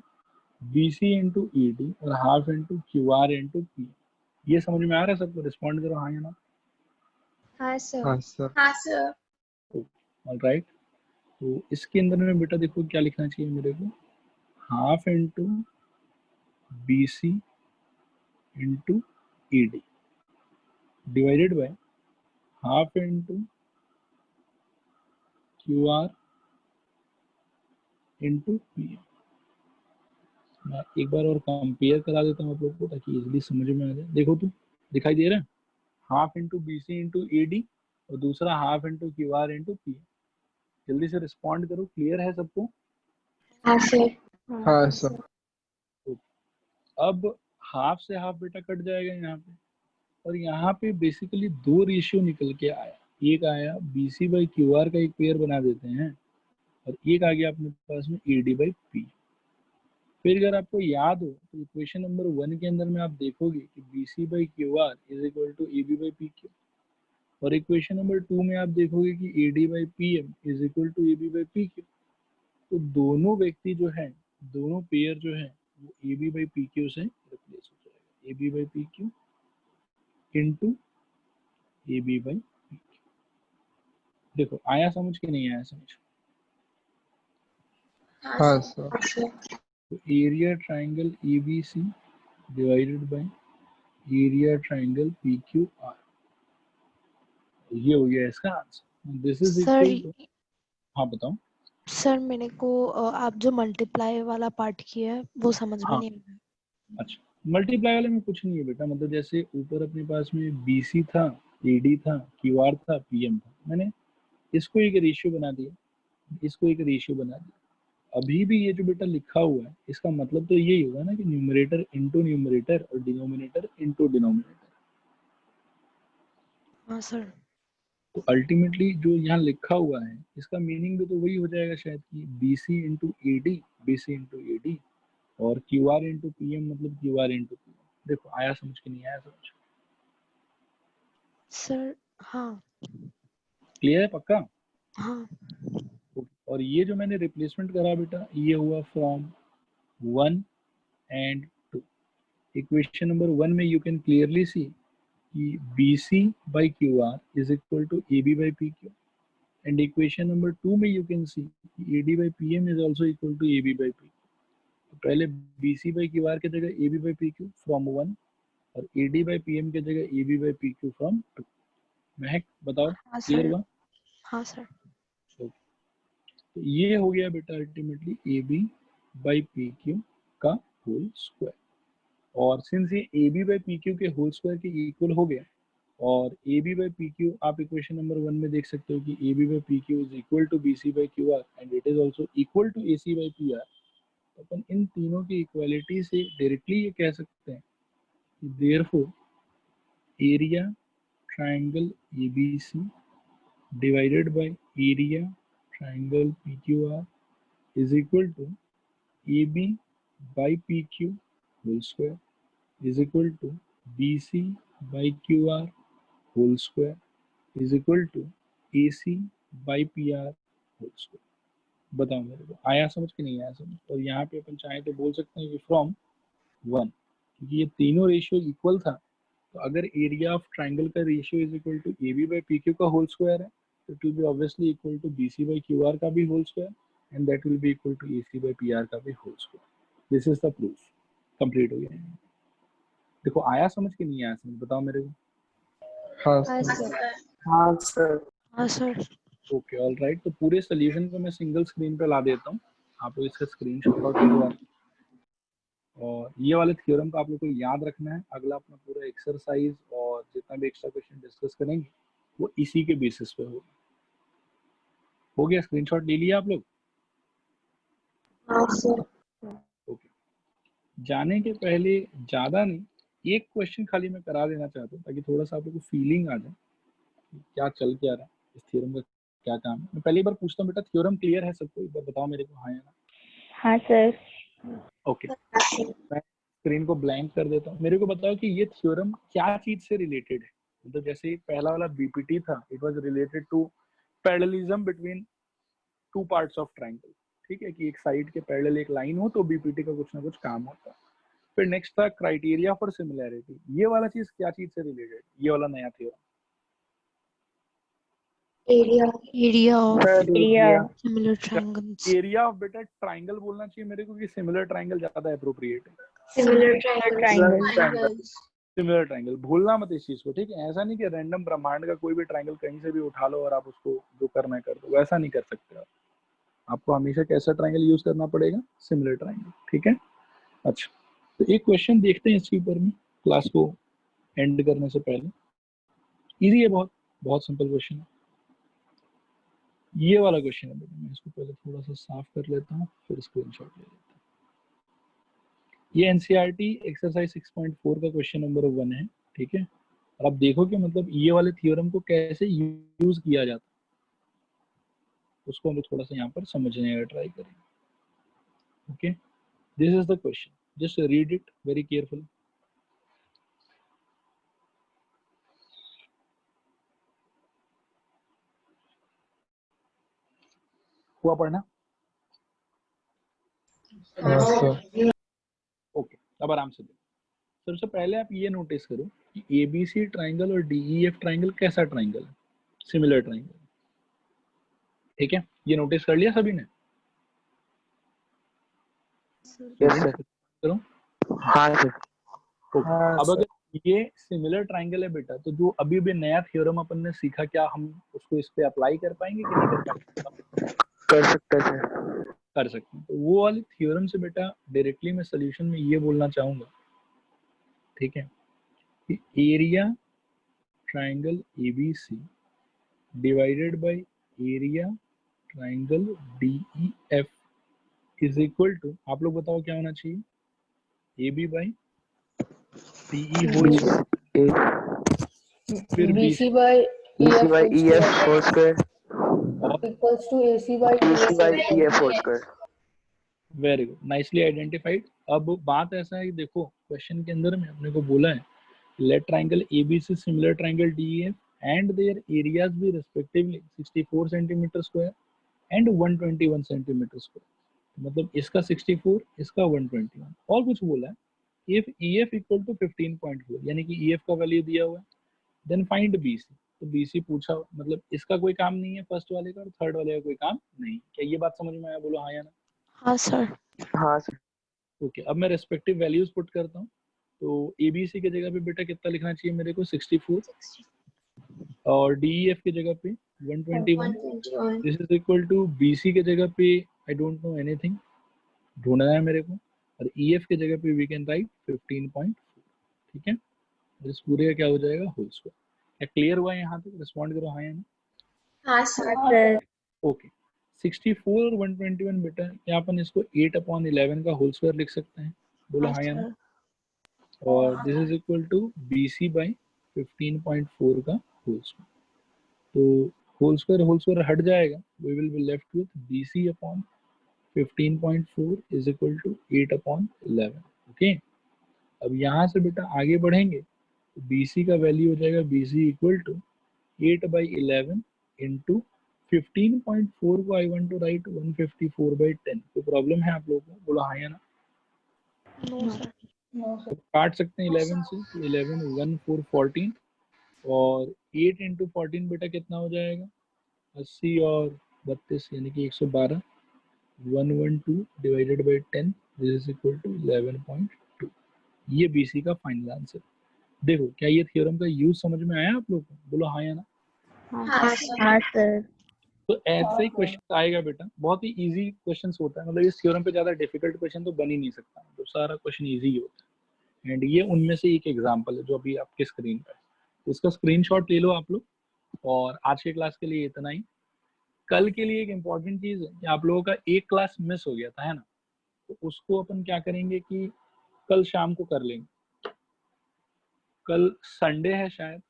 Speaker 1: BC into ED और half into QR into P। ये समझ में आ रहा है सबको? रिस्पॉन्ड करो हाँ या ना।
Speaker 8: हाँ सर।
Speaker 2: हाँ सर।
Speaker 9: हाँ सर।
Speaker 1: ऑलराइट, तो इसके अंदर में बेटा देखो क्या लिखना चाहिए मेरे को, half into BC into ED divided by half into QR into P। मैं एक बार और कंपेयर करा देता हूँ आप लोग को ताकि इजीली समझ में आ जाए। देखो तो दिखाई दे रहा है, half into BC into ED और दूसरा half into QR into P। जल्दी से रिस्पॉन्ड करो, क्लियर है सबको?
Speaker 9: हाँ सर।
Speaker 2: हाँ सर।
Speaker 1: अब हाफ से हाफ बेटा कट जाएगा यहाँ पे, और यहाँ पे बेसिकली दो रेशियो निकल के आया, एक आया BC बाई QR का एक पेयर बना देते हैं, और एक आ गया अपने पास में AD बाई P। फिर अगर आपको याद हो तो इक्वेशन नंबर 1 के अंदर में आप देखोगे कि BC by QR is equal to AB by PQ, और इक्वेशन नंबर 2 में आप देखोगे कि AD by PM is equal to AB by PQ। तो दोनों व्यक्ति जो है, दोनों पेयर जो है वो AB बाई PQ से रिप्लेस हो जाएगा, AB by PQ into AB by PQ। देखो आया समझ के नहीं आया समझ?
Speaker 2: हाँ सर।
Speaker 1: तो area triangle ABC divided by area triangle P Q R. ये हो गया इसका answer. This is
Speaker 10: sir
Speaker 1: equal to, हाँ बताओ।
Speaker 10: सर मेरे को आप जो मल्टीप्लाई वाला पार्ट किया है वो समझ में
Speaker 1: हाँ
Speaker 10: नहीं आया।
Speaker 1: अच्छा, मल्टीप्लाई वाले में कुछ नहीं है बेटा, मतलब जैसे ऊपर अपने पास में बीसी था, एडी था, क्यूआर था, पीएम था, मैंने इसको एक रेशियो बना दिया, इसको एक रेशियो बना दिया। अभी भी ये जो बेटा लिखा हुआ है इसका मतलब तो यही होगा ना कि न्यूमरेटर इनटू न्यूमरेटर और डिनोमिनेटर इनटू डिनोमिनेटर।
Speaker 10: हाँ सर।
Speaker 1: तो अल्टीमेटली जो यहाँ लिखा हुआ है इसका मीनिंग भी तो वही हो जाएगा शायद कि BC into AD, BC into AD, और क्यू आर इंटू पीएम मतलब क्यू आर इंटू पीएम। देखो आया समझ के नहीं आया समझ?
Speaker 10: सर हाँ।
Speaker 1: क्लियर है पक्का?
Speaker 10: हाँ।
Speaker 1: और ये जो मैंने रिप्लेसमेंट करा बेटा ये हुआ फ्रॉम 1 एंड 2। इक्वेशन नंबर 1 में यू कैन क्लियरली सी कि BC by QR is equal to AB by PQ, and equation number 2 में you can see कि AD by PM is also equal to AB by PQ। तो पहले BC by QR की जगह AB by PQ from 1 और AD by PM की जगह AB by PQ from 2। महक बताओ
Speaker 10: हाँ
Speaker 1: क्लियर
Speaker 10: सर।
Speaker 1: हुआ?
Speaker 10: हाँ सर।
Speaker 1: तो ये हो गया बेटा अल्टीमेटली AB by PQ का होल स्क्वायर। और सिंस ये AB by PQ के होल स्क्वायर के इक्वल हो गया और AB by PQ आप इक्वेशन नंबर 1 में देख सकते हो कि AB by PQ is equal to BC by QR and it is also equal to AC by PR। तो अपन इन तीनों की इक्वालिटी से डायरेक्टली ये कह सकते हैं कि therefore area triangle ABC divided by area triangle PQR is equal to AB by PQ whole square is equal to BC by QR whole square is equal to AC by PR whole square। बताओ मेरे को आया समझ कि नहीं आया समझ? और यहाँ पे अपन चाहे तो बोल सकते हैं कि फ्रॉम 1, क्योंकि ये तीनों रेशियो इक्वल था, तो अगर एरिया ऑफ ट्राइंगल का ratio is equal to AB by PQ का होल स्क्वायर है तो it will be obviously equal to BC by QR का भी whole square and that will be equal to AC by PR का भी whole square. This is the proof, complete हो गया। देखो आया समझ कि नहीं आया समझ? बताओ मेरे को।
Speaker 2: हाँ
Speaker 9: हाँ
Speaker 2: सर।
Speaker 9: सर।
Speaker 10: हाँ सर। हाँ सर।
Speaker 1: Okay all right. तो पूरे सोल्यूशन को मैं सिंगल स्क्रीन पे ला देता हूँ, आप लोग इसका स्क्रीनशॉट ले। और ये वाले थ्योरम को आप लोग को याद रखना है। अगला अपना पूरा एक्सरसाइज और जितना भी एक्स्ट्रा क्वेश्चन डिस्कस करेंगे वो इसी के बेसिस पे होगा। हो गया? स्क्रीनशॉट ले लिया आप लोग?
Speaker 9: हाँ सर।
Speaker 1: ओके। जाने के पहले ज़्यादा नहीं, एक क्वेश्चन खाली मैं करा देना चाहता हूँ ताकि थोड़ा सा आप लोग को फीलिंग आ जाए कि क्या चल क्या रहा है, इस थ्योरम का क्या काम है। मैं पहली बार पूछता हूँ बेटा, थ्योरम क्लियर है सबको? एक बार बताओ मेरे को हाँ या ना।
Speaker 3: हाँ सर।
Speaker 1: ओके, मैं स्क्रीन को ब्लैंक कर देता हूँ। मेरे को बताओ कि ये थ्योरम क्या चीज से रिलेटेड है? तो जैसे पहला वाला बीपीटी था, it was related to parallelism between two parts of triangle. ठीक है कि एक साइड के पैरेलल एक लाइन हो तो बीपीटी का कुछ ना कुछ काम होता है। फिर नेक्स्ट था क्राइटेरिया फॉर सिमिलैरिटी। ये वाला चीज क्या चीज से रिलेटेड? ये वाला नया theorem
Speaker 9: area.
Speaker 10: Area of
Speaker 3: area
Speaker 10: similar triangles.
Speaker 1: Area of बेटा ट्रायंगल बोलना चाहिए मेरे को कि सिमिलर ट्रायंगल ज्यादा एप्रोप्रिएट है?
Speaker 9: Similar
Speaker 3: triangle.
Speaker 9: Triangles.
Speaker 1: Similar triangle. भूलना मत इस चीज को, ठीक है? ऐसा नहीं कि रैंडम ब्रह्मांड का कोई भी ट्रायंगल कहीं से भी उठा लो और आप उसको जो करना है कर दो, वैसा नहीं कर सकते आप। आपको हमेशा कैसा ट्रायंगल यूज करना पड़ेगा? Similar triangle. ठीक है, अच्छा तो एक क्वेश्चन देखते हैं इसके ऊपर में क्लास को एंड करने से पहले। इजी है, बहुत बहुत सिंपल क्वेश्चन है। ये वाला क्वेश्चन है, मैं इसको पहले थोड़ा सा साफ कर लेता हूँ फिर स्क्रीनशॉट ले लेता हूँ। ये एनसीईआरटी एक्सरसाइज 6.4 का क्वेश्चन नंबर 1 है। ठीक है, और आप देखो कि मतलब ये वाले थ्योरम को कैसे यूज किया जाता है उसको हम थोड़ा सा यहाँ पर समझने का ट्राई करेंगे। Okay, this is the question, just read it very carefully. हुआ पढ़ना?
Speaker 2: हाँ सर।
Speaker 1: ओके, अब आराम से देखो। सबसे पहले आप ये नोटिस करो कि एबीसी ट्राइंगल और डीईएफ ट्राइंगल कैसा ट्राइंगल है? Similar triangle. ठीक है, ये नोटिस कर लिया सभी ने?
Speaker 6: Yes sir.
Speaker 1: करो।
Speaker 6: हाँ सर।
Speaker 1: अब अगर ये सिमिलर ट्रायंगल है बेटा, तो जो अभी भी नया थ्योरम अपन ने सीखा, क्या हम उसको इस पे अप्लाई कर पाएंगे कि नहीं कर पाएंगे?
Speaker 6: कर सकते हैं सर।
Speaker 1: कर सकते हैं। तो वो वाले थ्योरम से बेटा डायरेक्टली मैं सोल्यूशन में ये बोलना चाहूंगा, ठीक है, कि area triangle ABC divided by area triangle DEF is equal to, आप लोग बताओ क्या होना चाहिए, AB by CE whole square, फिर
Speaker 5: BC by
Speaker 6: BC by
Speaker 5: EF
Speaker 6: EF whole square
Speaker 5: equals to AC by
Speaker 6: AC by EF whole square.
Speaker 1: Very good, nicely identified. अब बात ऐसा है कि देखो क्वेश्चन के अंदर में अपने को बोला है let triangle ABC similar triangle DEF and their areas be respectively 64 centimetre square and 121 centimetre square, मतलब इसका 64, इसका 121, और कुछ बोला है इफ EF इक्वल टू 15.4, यानी कि EF का वैल्यू दिया हुआ है, देन फाइंड BC। तो BC पूछा, मतलब इसका कोई काम नहीं है फर्स्ट वाले का और थर्ड वाले का कोई काम नहीं। क्या ये बात समझ में आया? बोलो हाँ या ना।
Speaker 10: हाँ सर।
Speaker 6: हाँ सर।
Speaker 1: ओके, अब मैं रेस्पेक्टिव वैल्यूज पुट करता हूँ। तो ABC की जगह पे बेटा कितना लिखना चाहिए मेरे को, 64, और DEF की जगह पे 121, this is equal to BC के जगह पे आई डोंट नो एनीथिंग, ढूंढना है मेरे को, और EF की जगह पे वी कैन राइट 15.4, ठीक है, इस पूरे का क्या हो जाएगा, होल स्क्वायर। क्या क्लियर हुआ है यहाँ तक? रिस्पॉन्ड करो हाँ या ना।
Speaker 9: हाँ सर।
Speaker 1: ओके, 64 और 121 बेटा, क्या अपन इसको 8/11 का होल स्क्वायर लिख सकते हैं? बोलो हाँ या ना। और this is equal to BC by 15.4 का होल स्क्वायर। तो होल स्क्वायर हट जाएगा, we will be left with BC upon 15.4 is equal to 8/11। Okay, अब यहाँ से बेटा आगे बढ़ेंगे तो BC का वैल्यू हो जाएगा BC इक्वल टू 8/11 इंटू 15.4 को आई वांट टू राइट 154/10। कोई प्रॉब्लम है आप लोगों को? बोलो हाँ या ना।
Speaker 10: No sir.
Speaker 1: तो काट सकते हैं 11 से, तो 11 1 4 14, और 8 इंटू 14 बेटा कितना हो जाएगा, 80 और 32 यानी कि 112, 112 divided by 10 this is equal to 11.2। ये BC का फाइनल आंसर। देखो क्या ये थ्योरम का यूज समझ में आया आप लोग को? बोलो हाँ या ना।
Speaker 9: हाँ सर।
Speaker 1: तो ऐसे ही क्वेश्चन आएगा बेटा, बहुत ही इजी क्वेश्चंस होता है, मतलब इस थ्योरम पे ज्यादा डिफिकल्ट क्वेश्चन तो बन ही नहीं सकता, तो सारा क्वेश्चन इजी ही होता है। एंड ये उनमें से एक एग्जांपल है जो अभी आपके स्क्रीन पर है, इसका स्क्रीनशॉट ले लो आप लोग। और आज के क्लास के लिए इतना ही। कल के लिए एक इम्पॉर्टेंट चीज है कि आप लोगों का एक क्लास मिस हो गया था, है ना, तो उसको अपन क्या करेंगे कि कल शाम को कर लेंगे। कल संडे है शायद।